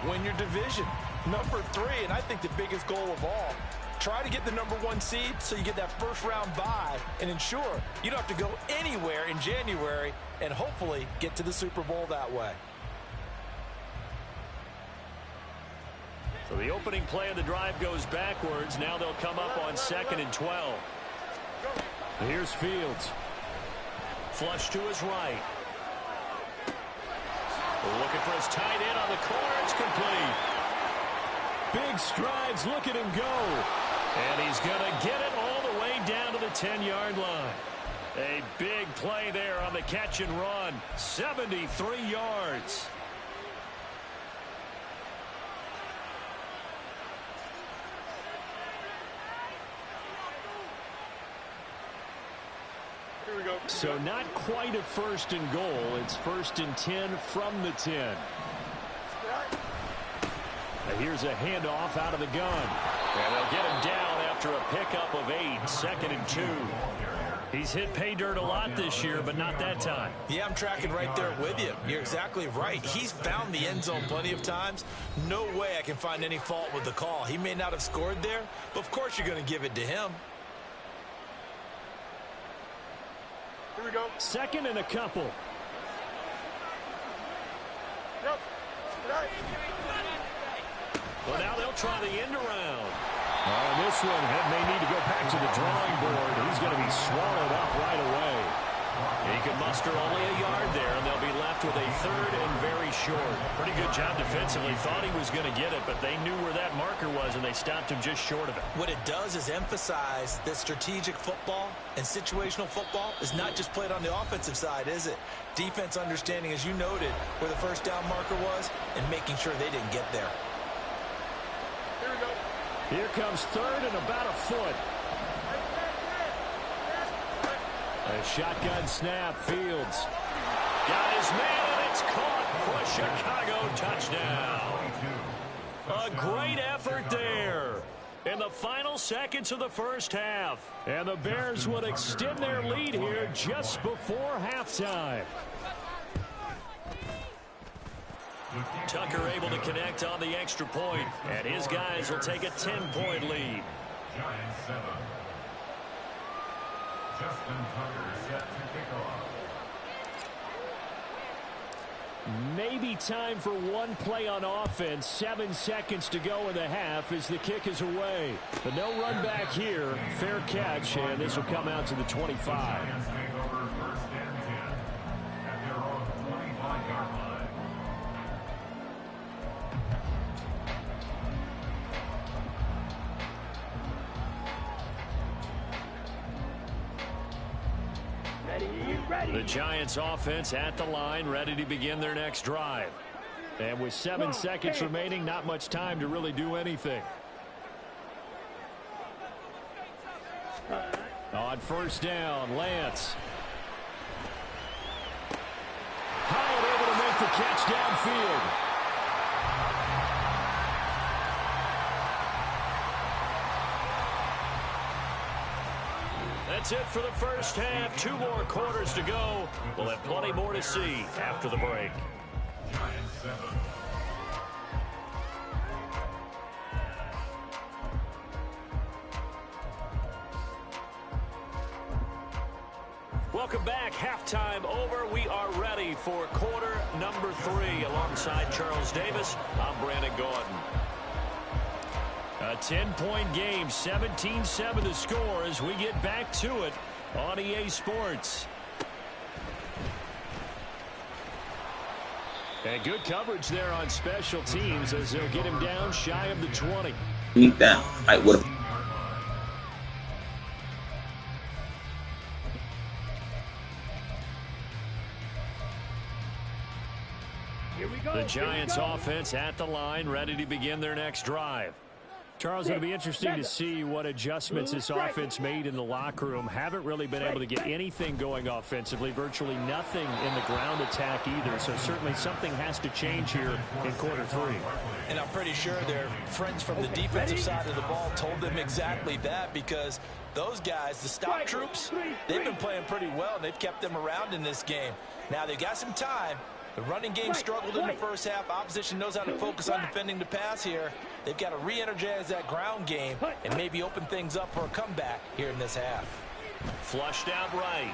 win your division. Number three, and I think the biggest goal of all, try to get the number one seed so you get that first round bye and ensure you don't have to go anywhere in January and hopefully get to the Super Bowl that way. So the opening play of the drive goes backwards. Now they'll come up on 2nd and 12. Here's Fields. Flush to his right. Looking for his tight end on the corner. It's complete. Big strides. Look at him go. And he's going to get it all the way down to the 10-yard line. A big play there on the catch and run. 73 yards. Here we go. So not quite a first and goal. It's 1st and 10 from the 10. And here's a handoff out of the gun. And they'll get him down after a pickup of 8, 2nd and 2. He's hit pay dirt a lot this year, but not that time. Yeah, I'm tracking right there with you. You're exactly right. He's found the end zone plenty of times. No way I can find any fault with the call. He may not have scored there, but of course you're going to give it to him. Here we go. 2nd and a couple. Yep. Right. Well, now they'll try the end around. And this one may need to go back to the drawing board. He's going to be swallowed up right away. He can muster only a yard there, and they'll be left with a 3rd and very short. Pretty good job defensively. Thought he was going to get it, but they knew where that marker was, and they stopped him just short of it. What it does is emphasize that strategic football and situational football is not just played on the offensive side, is it? Defense understanding, as you noted, where the first down marker was and making sure they didn't get there. Here we go. Here comes 3rd and about a foot. A shotgun snap. Fields got his man, and it's caught for a Chicago touchdown. A great effort there in the final seconds of the first half. And the Bears would extend their lead here just before halftime. Tucker able to connect on the extra point, and his guys will take a 10-point lead. Giants 7. Justin Tucker set to kick off. Maybe time for one play on offense. 7 seconds to go in the half as the kick is away. But no run back here. Fair catch, and this will come out to the 25. Giants take over 1st and 10 at their own 25-yard line. The Giants offense at the line, ready to begin their next drive. And with 7 seconds remaining, not much time to really do anything. On 1st down, Lance. Hyatt able to make the catch downfield. That's it for the first half. 2 more quarters to go. We'll have plenty more to see after the break. Giants 7. Welcome back. Halftime over. We are ready for quarter number 3. Alongside Charles Davis, I'm Brandon Gordon. A 10-point game, 17-7 the score as we get back to it on EA Sports. And good coverage there on special teams as they'll get him down shy of the 20. Need that. I would have. The Giants offense at the line, ready to begin their next drive. Charles, it'll be interesting to see what adjustments this offense made in the locker room. Haven't really been able to get anything going offensively, virtually nothing in the ground attack either. So certainly something has to change here in quarter 3. And I'm pretty sure their friends from the defensive side of the ball told them exactly that, because those guys, the stop troops, they've been playing pretty well. They've kept them around in this game. Now they've got some time. The running game struggled in the first half. Opposition knows how to focus on defending the pass here. They've got to re-energize that ground game and maybe open things up for a comeback here in this half. Flushed out right.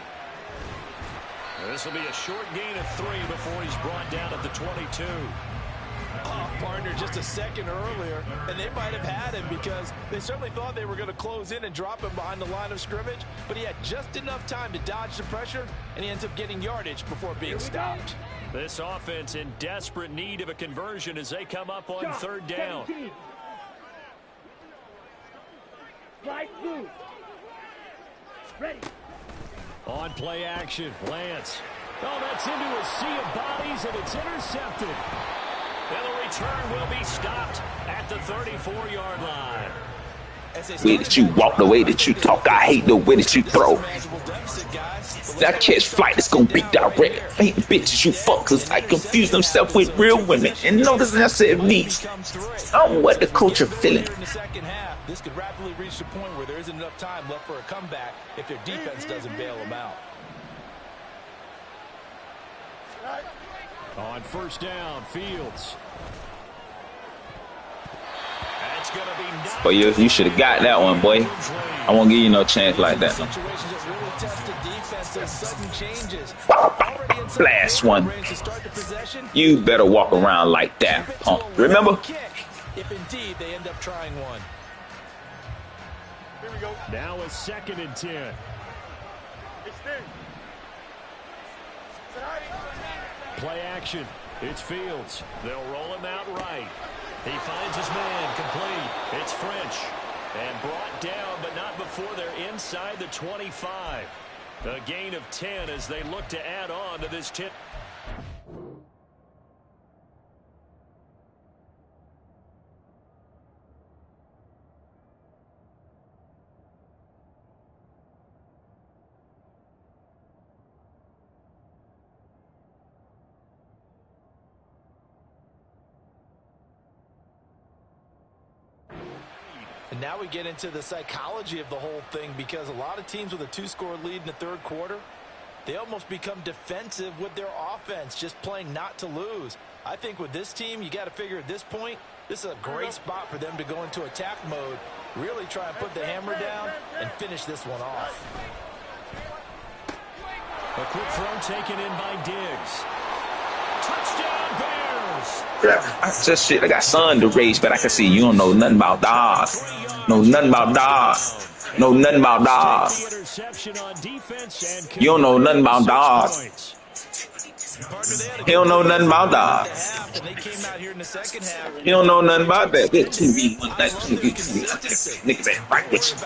This will be a short gain of 3 before he's brought down at the 22. Oh, partner, just a second earlier, and they might have had him because they certainly thought they were going to close in and drop him behind the line of scrimmage, but he had just enough time to dodge the pressure, and he ends up getting yardage before being stopped. This offense in desperate need of a conversion as they come up on 3rd down. Slide through. Ready. On play action, Lance. Oh, that's into a sea of bodies, and it's intercepted. And the return will be stopped at the 34-yard line. The way that you walk, the way that you talk, I hate the way that you throw. That catch flight is gonna be direct. I hate the bitches you fuck, cause I confuse themselves with real women. And notice I said me. I'm what the culture feeling. In the second half, this could rapidly reach the point where there isn't enough time left for a comeback if their defense doesn't bail them out. On 1st down, Fields. That's going to be nice. But you should have got that one, boy. I won't give you no chance like that. Last one. You better walk around like that, punk. Remember? If indeed they end up trying one. Here we go. Now a 2nd and 10. Extend. Play action. It's Fields. They'll roll him out right. He finds his man complete. It's French. And brought down, but not before they're inside the 25. A gain of 10 as they look to add on to this 10. And now we get into the psychology of the whole thing, because a lot of teams with a 2-score lead in the 3rd quarter, they almost become defensive with their offense, just playing not to lose. I think with this team, you got to figure at this point, this is a great spot for them to go into attack mode, really try and put the hammer down and finish this one off. A quick throw taken in by Diggs. Touchdown, Bears! I got son to raise, but I can see you don't know nothing about dogs. Know nothing about dogs. Know nothing about dogs. You don't know nothing about dogs. He don't know nothing about dogs. He don't know nothing about that. Bitch, two be one night, niggas ain't right with you.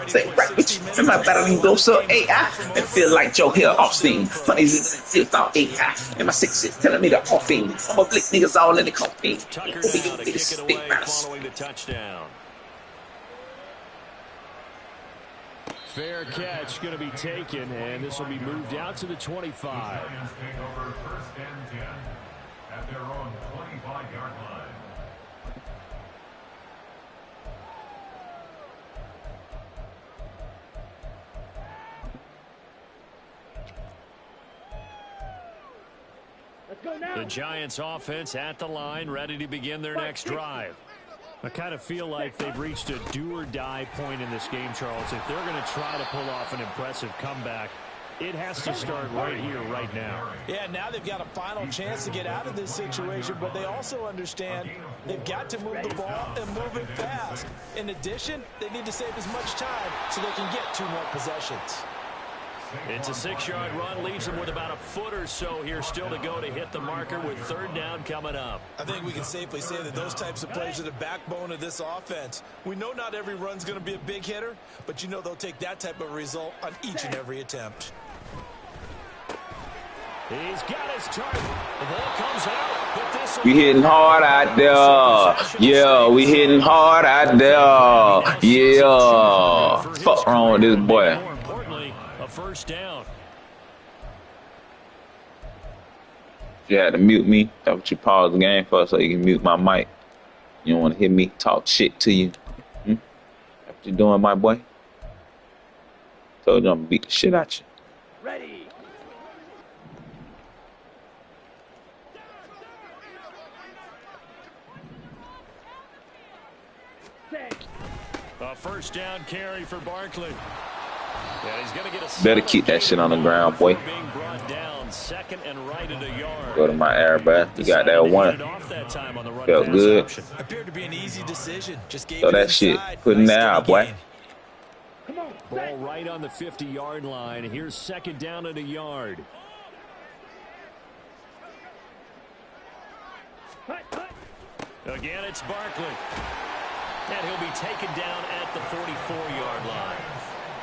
Say right with you. Am I better than those AI? And feel like Joe Hill Austin. Funny's in the fifth out AI. And my 6 is telling me the offing. I'm a blick niggas all in the coffee. Tucker now to kick it away following the touchdown. Fair catch going to be taken, and this will be moved out to the 25. Giants take over 1st and 10 at their own 25-yard line. Let's go now. The Giants offense at the line, ready to begin their next drive. I kind of feel like they've reached a do-or-die point in this game, Charles. If they're going to try to pull off an impressive comeback, it has to start right here, right now. Yeah, now they've got a final chance to get out of this situation, but they also understand they've got to move the ball and move it fast. In addition, they need to save as much time so they can get 2 more possessions. It's a 6-yard run, leaves them with about a foot or so here still to go to hit the marker with 3rd down coming up. I think we can safely say that those types of plays are the backbone of this offense. We know not every run's going to be a big hitter, but you know they'll take that type of result on each and every attempt. He's got his target. The ball comes out. But this We hitting hard out there. Yeah, we hitting hard out there. Yeah. Fuck wrong with this boy. More importantly, a 1st down. You had to mute me. That's what you pause the game for, so you can mute my mic. You don't want to hear me talk shit to you. That's what you doing, my boy? Told you I'm gonna beat the shit out you. Ready. A 1st down carry for Barkley. Yeah, he's gonna get a Better keep that shit on the ground, boy. Being brought down 2nd and right at a yard. Go to my air, bro. You got that one. Felt good. Appeared to be an easy decision. Just gave So that shit, putting that out, boy. Ball right on the 50-yard line. Here's 2nd down at a yard. Again, it's Barkley. And he'll be taken down at the 44-yard line.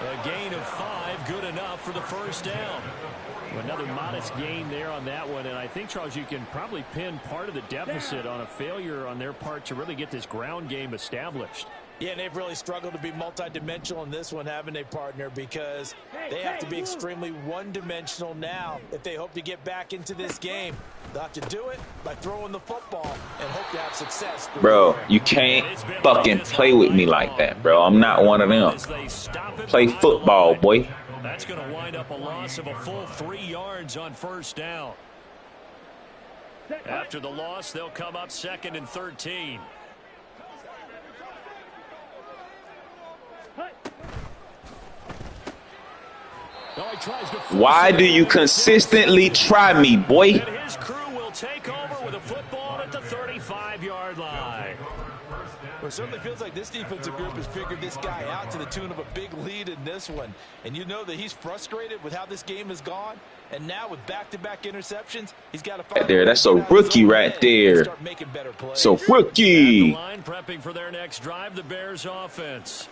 A gain of 5, good enough for the 1st down. Another modest gain there on that one. And I think, Charles, you can probably pin part of the deficit on a failure on their part to really get this ground game established. Yeah, and they've really struggled to be multidimensional in this one, haven't they, partner? Because they have to be extremely one-dimensional now if they hope to get back into this game. They'll have to do it by throwing the football and hope to have success. Bro, you can't fucking play with me like that, bro. I'm not one of them. Play football, boy. That's going to wind up a loss of a full 3 yards on 1st down. After the loss, they'll come up 2nd and 13. Why do you consistently try me, boy? And his crew will take over with a football at the 35-yard line. Well, it certainly feels like this defensive group has figured this guy out to the tune of a big lead in this one. And you know that he's frustrated with how this game has gone. And now with back-to-back interceptions, he's got to find Right there, that's a rookie right there. So rookie. Line prepping for their next drive, the Bears offense.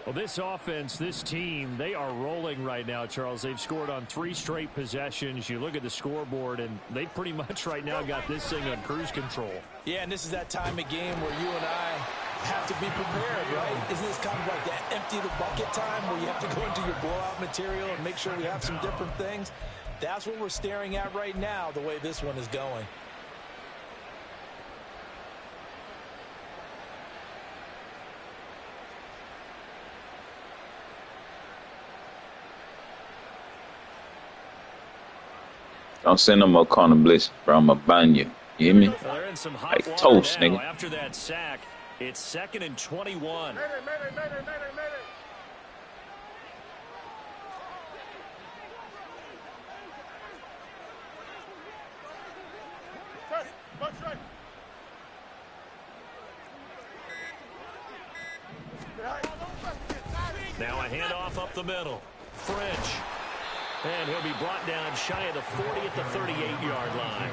Well, this offense, this team, they are rolling right now, Charles. They've scored on 3 straight possessions. You look at the scoreboard, and they pretty much right now got this thing on cruise control. Yeah, and this is that time of game where you and I have to be prepared, right? Isn't this kind of like that empty the bucket time where you have to go into your blowout material and make sure we have some different things? That's what we're staring at right now, the way this one is going. Don't send no more corner blitz, bro. I'm going to ban you. You hear me? Well, they're in some hot Like water toast, now. nigga. After that sack, it's 2nd and 21. Now a handoff up the middle. French. And he'll be brought down shy of the 40 at the 38-yard line.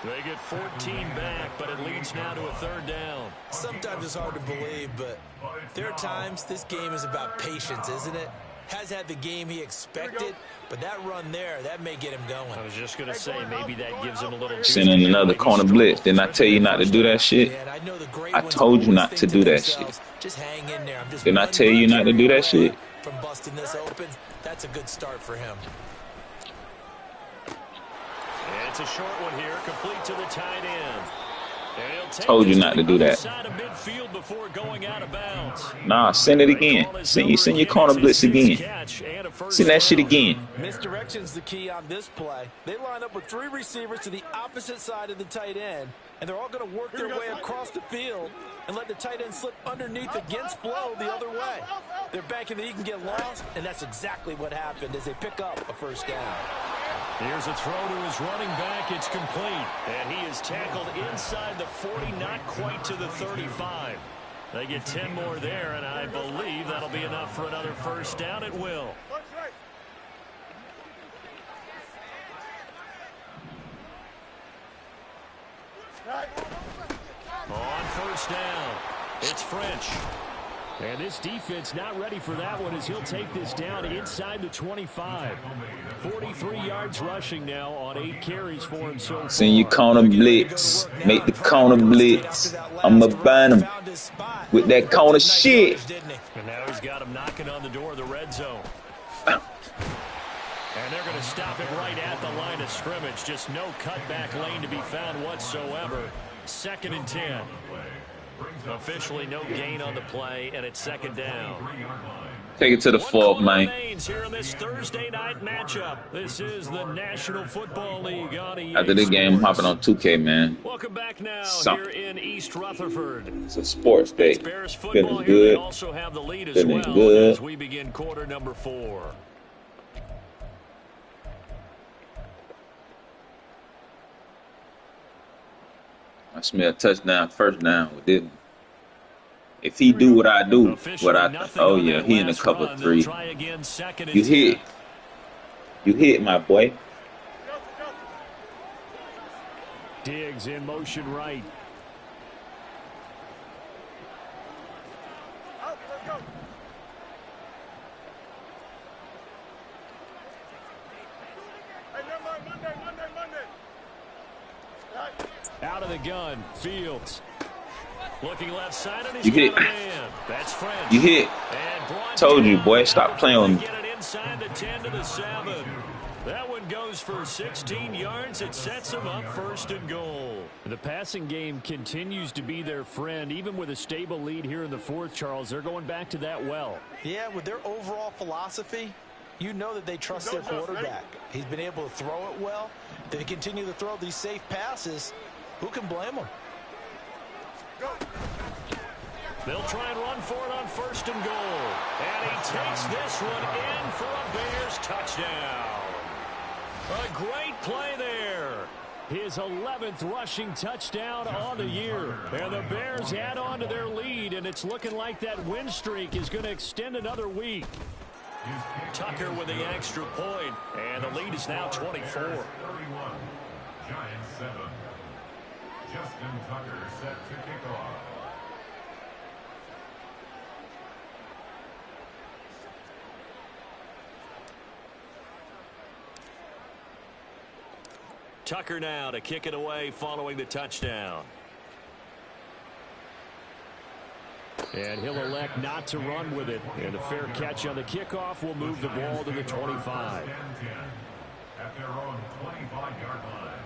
They get 14 back, but it leads now to a 3rd down. Sometimes it's hard to believe, but there are times this game is about patience, isn't it? Has had the game he expected, but that run there, that may get him going. I was just going to say, maybe that gives him a little... Sending another corner blitz. Didn't I tell you not to do that shit? I told you not to do that shit. Just hang in there. Didn't I tell you not to do that shit? From busting this open, that's a good start for him. And it's a short one here, complete to the tight end. Told you not to do that. Nah, send it again. Send your corner blitz again. Send that shit again. Misdirection's the key on this play. They line up with 3 receivers to the opposite side of the tight end, and they're all going to work their way across the field and let the tight end slip underneath against flow the other way. They're banking that he can get lost, and that's exactly what happened as they pick up a first down. Here's a throw to his running back. It's complete. And he is tackled inside the 40, not quite to the 35. They get 10 more there, and I believe that'll be enough for another first down. It will. On first down, it's French. And this defense not ready for that one as he'll take this down inside the 25. 43 yards rushing now on 8 carries for him so far. Send your corner blitz. Make the corner blitz. I'ma burn him with that corner shit. And now he's got him knocking on the door of the red zone. And they're going to stop it right at the line of scrimmage. Just no cutback lane to be found whatsoever. 2nd and 10. Officially no gain on the play, and it's 2nd down. Take it to the 4th, man. Here in this Thursday night matchup. This is the National Football League on EA After the game, I'm hopping on 2K, man. Welcome back now here in East Rutherford. It's a sports day. Bears football Feeling here. They good. also have the lead as Feeling well good. as we begin quarter number 4. I smell touchdown, first down with this. If he do what I do, oh yeah, he in the cover 3. You hit, my boy. Diggs in motion right. Out of the gun, Fields. Looking left side and you hit. That's French. You hit. Told you, boy. Stop playing on me. Get it inside the 10 to the 7. That one goes for 16 yards. It sets them up 1st and goal. The passing game continues to be their friend, even with a stable lead here in the 4th, Charles. They're going back to that well. Yeah, with their overall philosophy, you know that they trust their quarterback. He's been able to throw it well. They continue to throw these safe passes. Who can blame them? They'll try and run for it on 1st and goal. And he takes this one in for a Bears touchdown. A great play there. His 11th rushing touchdown on the year. And the Bears add on to their lead, and it's looking like that win streak is going to extend another week. Tucker with the extra point, and the lead is now 24. 31, Giants 7. Justin Tucker set to kick off. Tucker now to kick it away following the touchdown. And he'll elect not to run with it. And a fair catch on the kickoff will move the ball to the 25. At their own 25-yard line.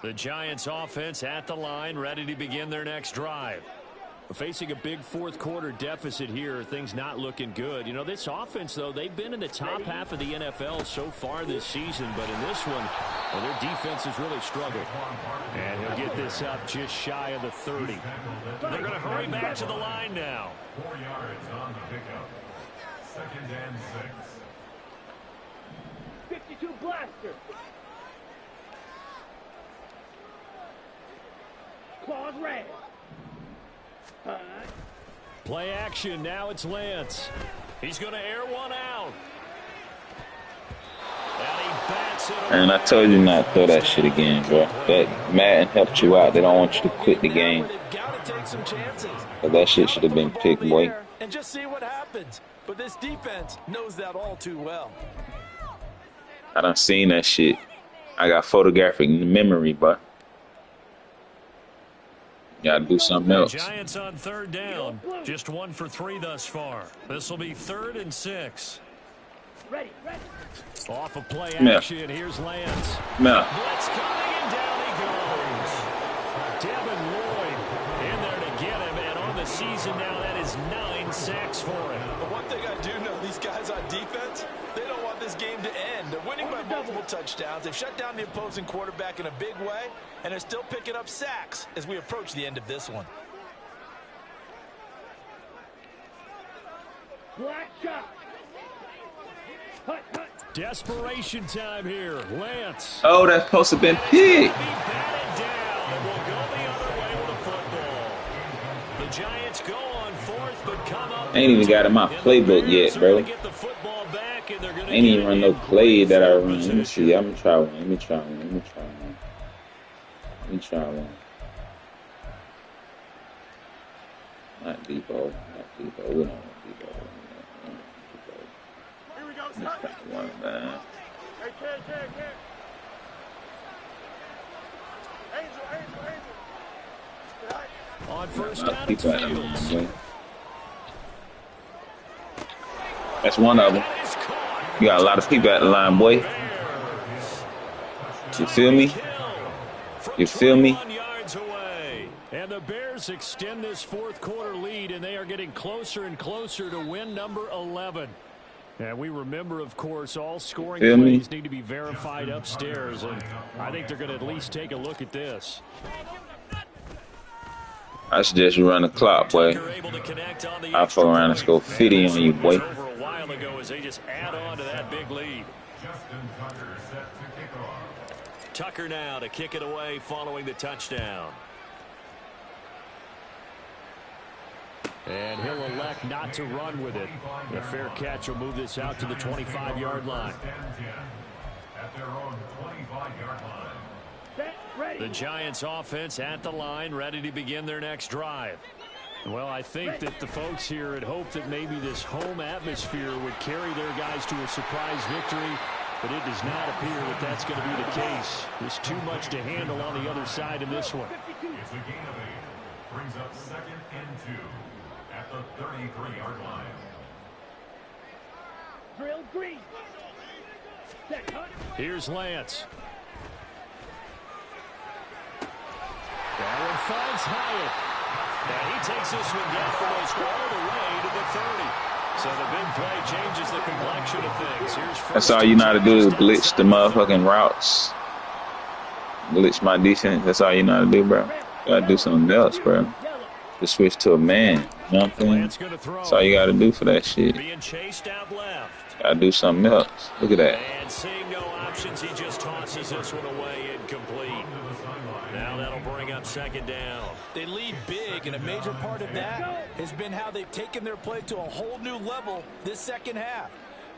The Giants offense at the line, ready to begin their next drive. Facing a big 4th quarter deficit here, things not looking good. You know, this offense, though, they've been in the top half of the NFL so far this season, but in this one, well, their defense has really struggled. And he'll get this up just shy of the 30. They're going to hurry back to the line now. 4 yards on the pickup. 2nd and 6. 52 blaster. Claws red. Play action. Now it's Lance. He's going to air one out. And he bats it away. And I told you not to throw that shit again, bro. That Madden helped you out. They don't want you to quit the game. But that shit should have been picked, boy. And just see what happens. But this defense knows that all too well. I done seen that shit. I got photographic memory, but Gotta do something The else. Giants on third down. Just 1 for 3 thus far. This will be 3rd and 6. Ready. Off of play Come here. action. Here's Lance. Come here. Blitz coming, and down he goes. Devin Lloyd in there to get him, and on the season now, that is 9 sacks for him. But one thing I do know, these guys on defense, they don't want this game to end. They're winning by multiple touchdowns. They've shut down the opposing quarterback in a big way, and they're still picking up sacks as we approach the end of this one. Black shot. Hut. Desperation time here. Lance. Oh, that's supposed to have been picked. Be batted down, and will go the other way with a football. The Giants go on 4th, but come up. Ain't even got in my playbook yet, bro. Ain't even run no play that I run. Let me see. I'm gonna try one. Let me try one. We know what Debo. Here we go, son. One, man. Hey, kid. Angel. On first down, Keep it's that in Fields. mind, boy. That's one of them. That is caught. You got a lot of people at the line, boy. You feel me? You feel me? 21 yards away. And the Bears extend this 4th quarter lead, and they are getting closer and closer to win number 11. And we remember, of course, all scoring Feel me? plays need to be verified upstairs, and I think they're going to at least take a look at this. I suggest you run the clock, boy. Tucker able to connect on the I'll fuck around and score 50 on you, boy. over a while ago as they just add on to that big lead. Justin Tucker set to kick off. Tucker now to kick it away following the touchdown. And he'll elect not to run with it. A fair catch will move this out to the 25-yard line. First and 10 at their own 25-yard line. Set. Ready. The Giants offense at the line, ready to begin their next drive. Well, I think that the folks here had hoped that maybe this home atmosphere would carry their guys to a surprise victory, but it does not appear that that's going to be the case. There's too much to handle on the other side in this one. It's a gain of 8. Brings up 2nd and 2 at the 33-yard line. Drill green. Set. Hut. Here's Lance. That one finds Hyatt. And he takes this one down almost all the way to the 30. So the big play changes the complexion of things. Here's That's all you know how to do is blitz the motherfucking routes. Blitz my defense. That's all you know how to do, bro. You gotta do something else, bro. Just switch to a man. You know what I'm Lance saying? gonna throw. That's all you gotta do for that shit. Being chased out left. Gotta do something else. Look at that. And seeing no options, he just tosses this one away incomplete. Now that'll bring up 2nd down. They lead big, and a major part of that has been how they've taken their play to a whole new level this second half.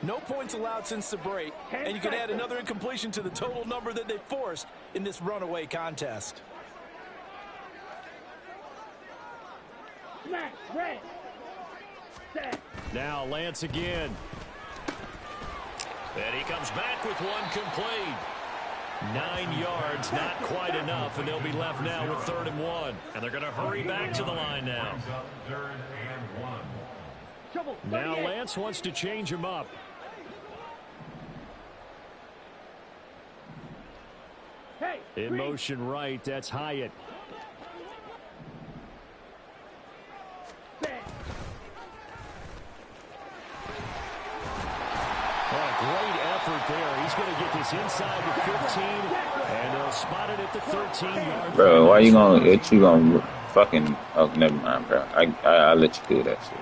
No points allowed since the break, and you can add another incompletion to the total number that they forced in this runaway contest. Smash. Red. Set. Now Lance again. And he comes back with one complete. 9 yards, not quite enough, and they'll be left now with 3rd and 1. And they're going to hurry back to the line now. Brings up 3rd and 1. Trouble. Now 38. Lance wants to change him up. Hey. In green. motion right, that's Hyatt. Set. Great effort there. He's going to get this inside the 15, and they'll spot it at the 13-yard line. Bro, why you gonna fucking, oh, never mind, bro. I'll let you do that shit.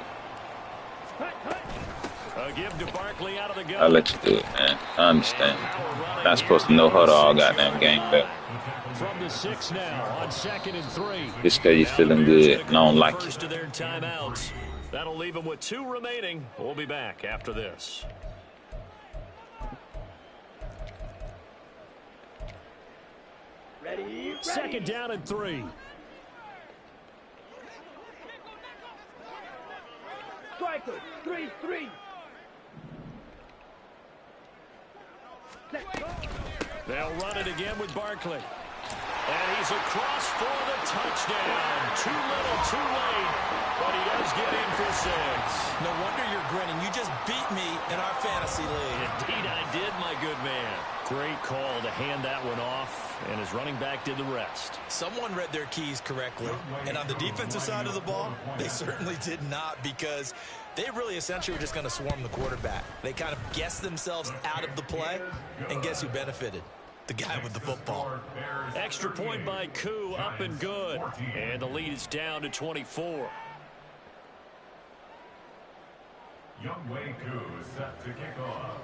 A give to Barkley out of the gun. I'll let you do it, man. I understand. Not supposed to know how to all goddamn game back. From the 6 now on 2nd and 3. Just because you're feeling good and I don't like it. First of their timeouts. That'll leave them with 2 remaining. We'll be back after this. Ready. 2nd down and 3. Striker. 3-3. Set. They'll run it again with Barkley. And he's across for the touchdown. Too little, too late. But he does get in for 6. No wonder you're grinning. You just beat me in our fantasy league. Indeed I did, my good man. Great call to hand that one off, and his running back did the rest. Someone read their keys correctly. And on the defensive side of the ball, they certainly did not, because they really essentially were just going to swarm the quarterback. They kind of guessed themselves out of the play, and guess who benefited? The guy with the football. Extra point by Koo, up and good. And the lead is down to 24. Youngway Koo is set to kick off.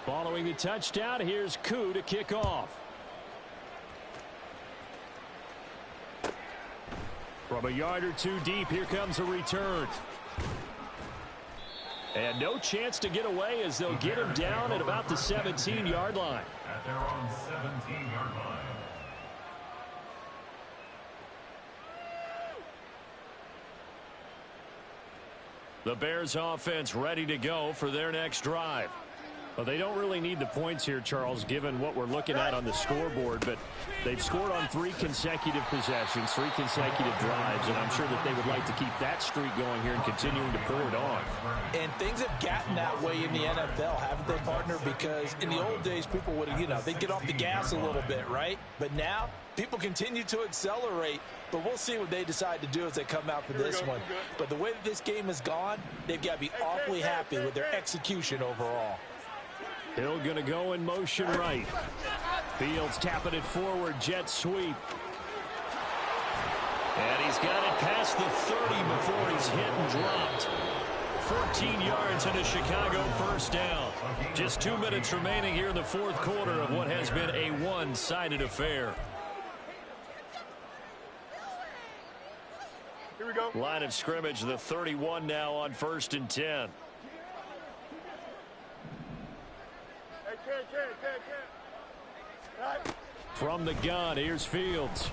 Following the touchdown, here's Koo to kick off. From a yard or two deep, here comes a return. And no chance to get away as they'll get him down at about the 17-yard line. At their own 17-yard line. The Bears offense ready to go for their next drive. Well, they don't really need the points here, Charles, given what we're looking at on the scoreboard, but they've scored on 3 consecutive possessions, 3 consecutive drives, and I'm sure that they would like to keep that streak going here and continuing to pour it on. And things have gotten that way in the NFL, haven't they, partner? Because in the old days, people would, they'd get off the gas a little bit, right? But now, people continue to accelerate, but we'll see what they decide to do as they come out for this one. But the way that this game has gone, they've got to be awfully happy with their execution overall. Hill going to go in motion right. Fields tapping it forward, jet sweep. And he's got it past the 30 before he's hit and dropped. 14 yards and a Chicago first down. Just 2 minutes remaining here in the fourth quarter of what has been a one-sided affair. Here we go. Line of scrimmage, the 31 now on 1st and 10. From the gun, here's Fields.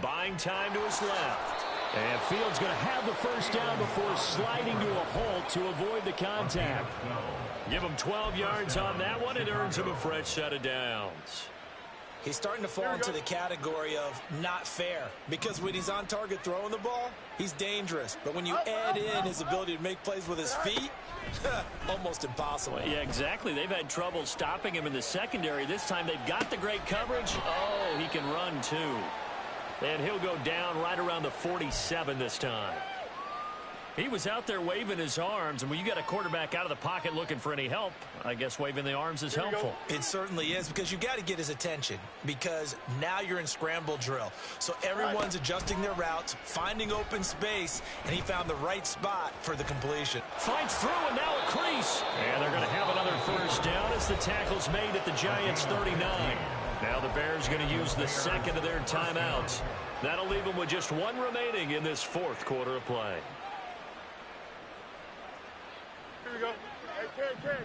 Buying time to his left. And Fields going to have the first down before sliding to a halt to avoid the contact. Give him 12 yards on that one. It earns him a fresh set of downs. He's starting to fall into the category of not fair, because when he's on target throwing the ball, he's dangerous. But when you add in his ability to make plays with his feet, almost impossible. Well, yeah, exactly. They've had trouble stopping him in the secondary. This time they've got the great coverage. Oh, he can run too. And he'll go down right around the 47 this time. He was out there waving his arms, and when you got a quarterback out of the pocket looking for any help, I guess waving the arms is helpful. It certainly is, because you got to get his attention, because now you're in scramble drill. So everyone's adjusting their routes, finding open space, and he found the right spot for the completion. Fights through, and now a crease. And they're going to have another first down as the tackle's made at the Giants' 39. Now the Bears going to use the second of their timeouts. That'll leave them with just 1 remaining in this fourth quarter of play. Here we go. Hey, Ken. Hey,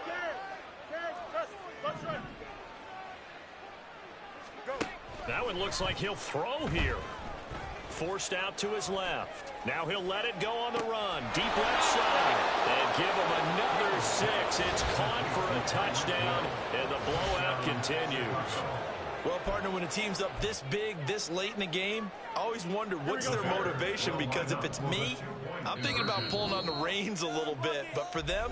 Ken. Let's run. Go. That one looks like he'll throw here. Forced out to his left. Now he'll let it go on the run. Deep left side. And give him another 6. It's caught for a touchdown, and the blowout continues. Well, partner, when a team's up this big, this late in the game, I always wonder what's their motivation, because if it's me, I'm thinking about pulling on the reins a little bit. But for them,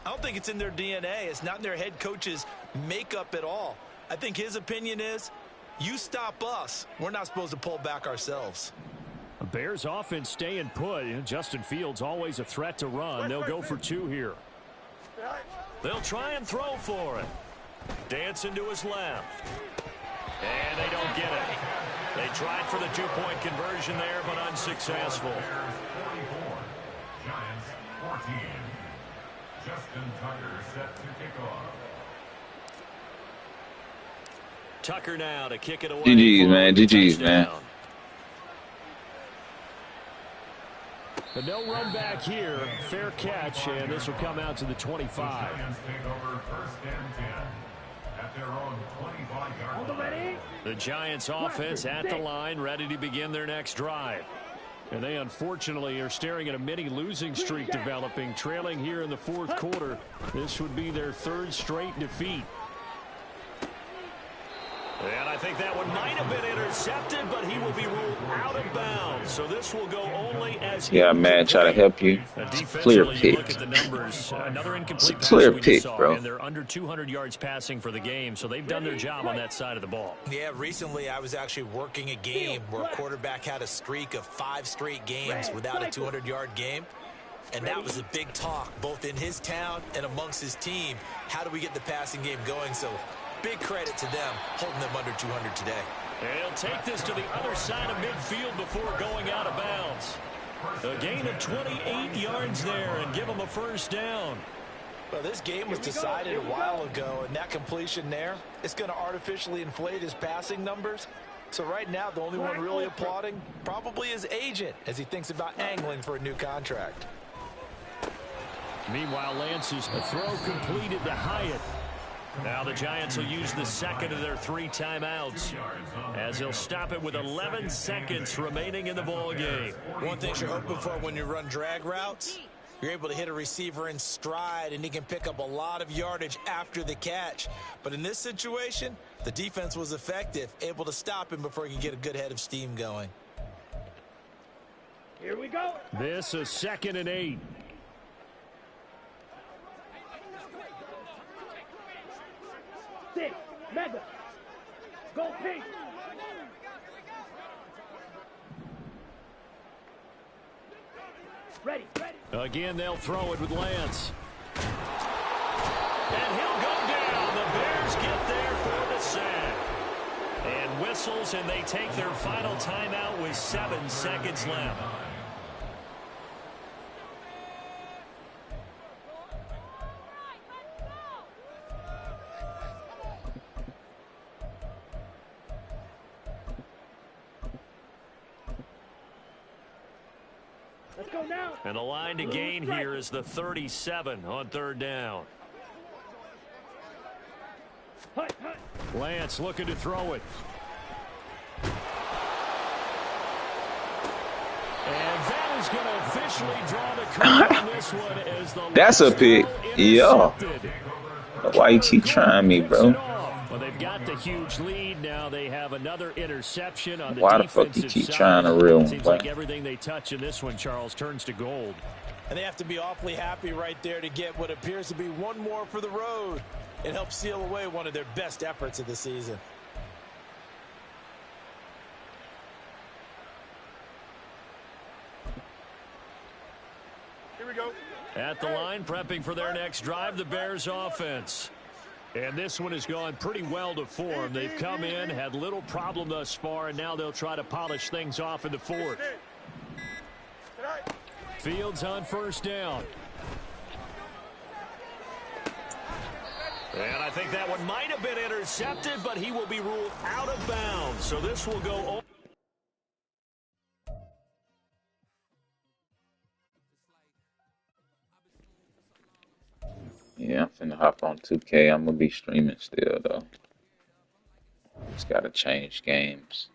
I don't think it's in their DNA. It's not in their head coach's makeup at all. I think his opinion is, you stop us, we're not supposed to pull back ourselves. The Bears offense staying put. Justin Fields always a threat to run. They'll go for 2 here. They'll try and throw for it. Dancing to his left. And they don't get it. They tried for the 2-point conversion there, but unsuccessful. Bears 44, Giants 14. Justin Tucker set to kick off. Tucker now to kick it away. GG's, man. GG's, man. But no run back here. Fair catch, and this will come out to the 25. The Giants take over 1st and 10 at their own 25-yard line. The Giants offense at the line, ready to begin their next drive. And they unfortunately are staring at a mini losing streak developing, trailing here in the fourth quarter. This would be their third straight defeat. And I think that one might have been intercepted, but he will be ruled out of bounds. So this will go only as Yeah, man, try to help you. It's a clear pick. Look at the numbers. Another incomplete It's a clear pass we pick, saw, bro. and they're under 200 yards passing for the game, so they've done their job on that side of the ball. Yeah, recently I was actually working a game where a quarterback had a streak of 5 straight games without a 200-yard game. And that was a big talk, both in his town and amongst his team. How do we get the passing game going? So big credit to them, holding them under 200 today. He'll take this to the other side of midfield before going out of bounds. A gain of 28 yards there and give him a first down. Well, this game was decided a while ago, and that completion there, it's going to artificially inflate his passing numbers. So right now, the only one really applauding probably his agent as he thinks about angling for a new contract. Meanwhile, Lance's throw completed to Hyatt. Now the Giants will use the second of their 3 timeouts as they'll stop it with 11 seconds remaining in the ball game. One thing you're hoping for when you run drag routes, you're able to hit a receiver in stride, and he can pick up a lot of yardage after the catch. But in this situation, the defense was effective, able to stop him before he could get a good head of steam going. Here we go. This is 2nd and 8. Six. Mega. Go pink. Ready. Again, they'll throw it with Lance. And he'll go down. The Bears get there for the sack. And whistles, and they take their final timeout with 7 seconds left. Let's go now. And the line to gain here is the 37 on 3rd down. Hut. Lance looking to throw it. And that is going to officially draw the curve on this one as the That's a pick. Yo. Why you keep trying me, bro? Well, they've got the huge lead. Now they have another interception on the Why the defensive fuck you keep side. trying to reel Seems him, like boy? everything they touch in this one, Charles, turns to gold. And they have to be awfully happy right there to get what appears to be one more for the road. It helps seal away one of their best efforts of the season. Here we go. At the line, prepping for their next drive, the Bears offense. And this one has gone pretty well to form. They've come in, had little problem thus far, and now they'll try to polish things off in the 4th. Fields on 1st down. And I think that one might have been intercepted, but he will be ruled out of bounds. So this will go. Yeah, I'm finna hop on 2K. I'm gonna be streaming still, though. Just gotta change games.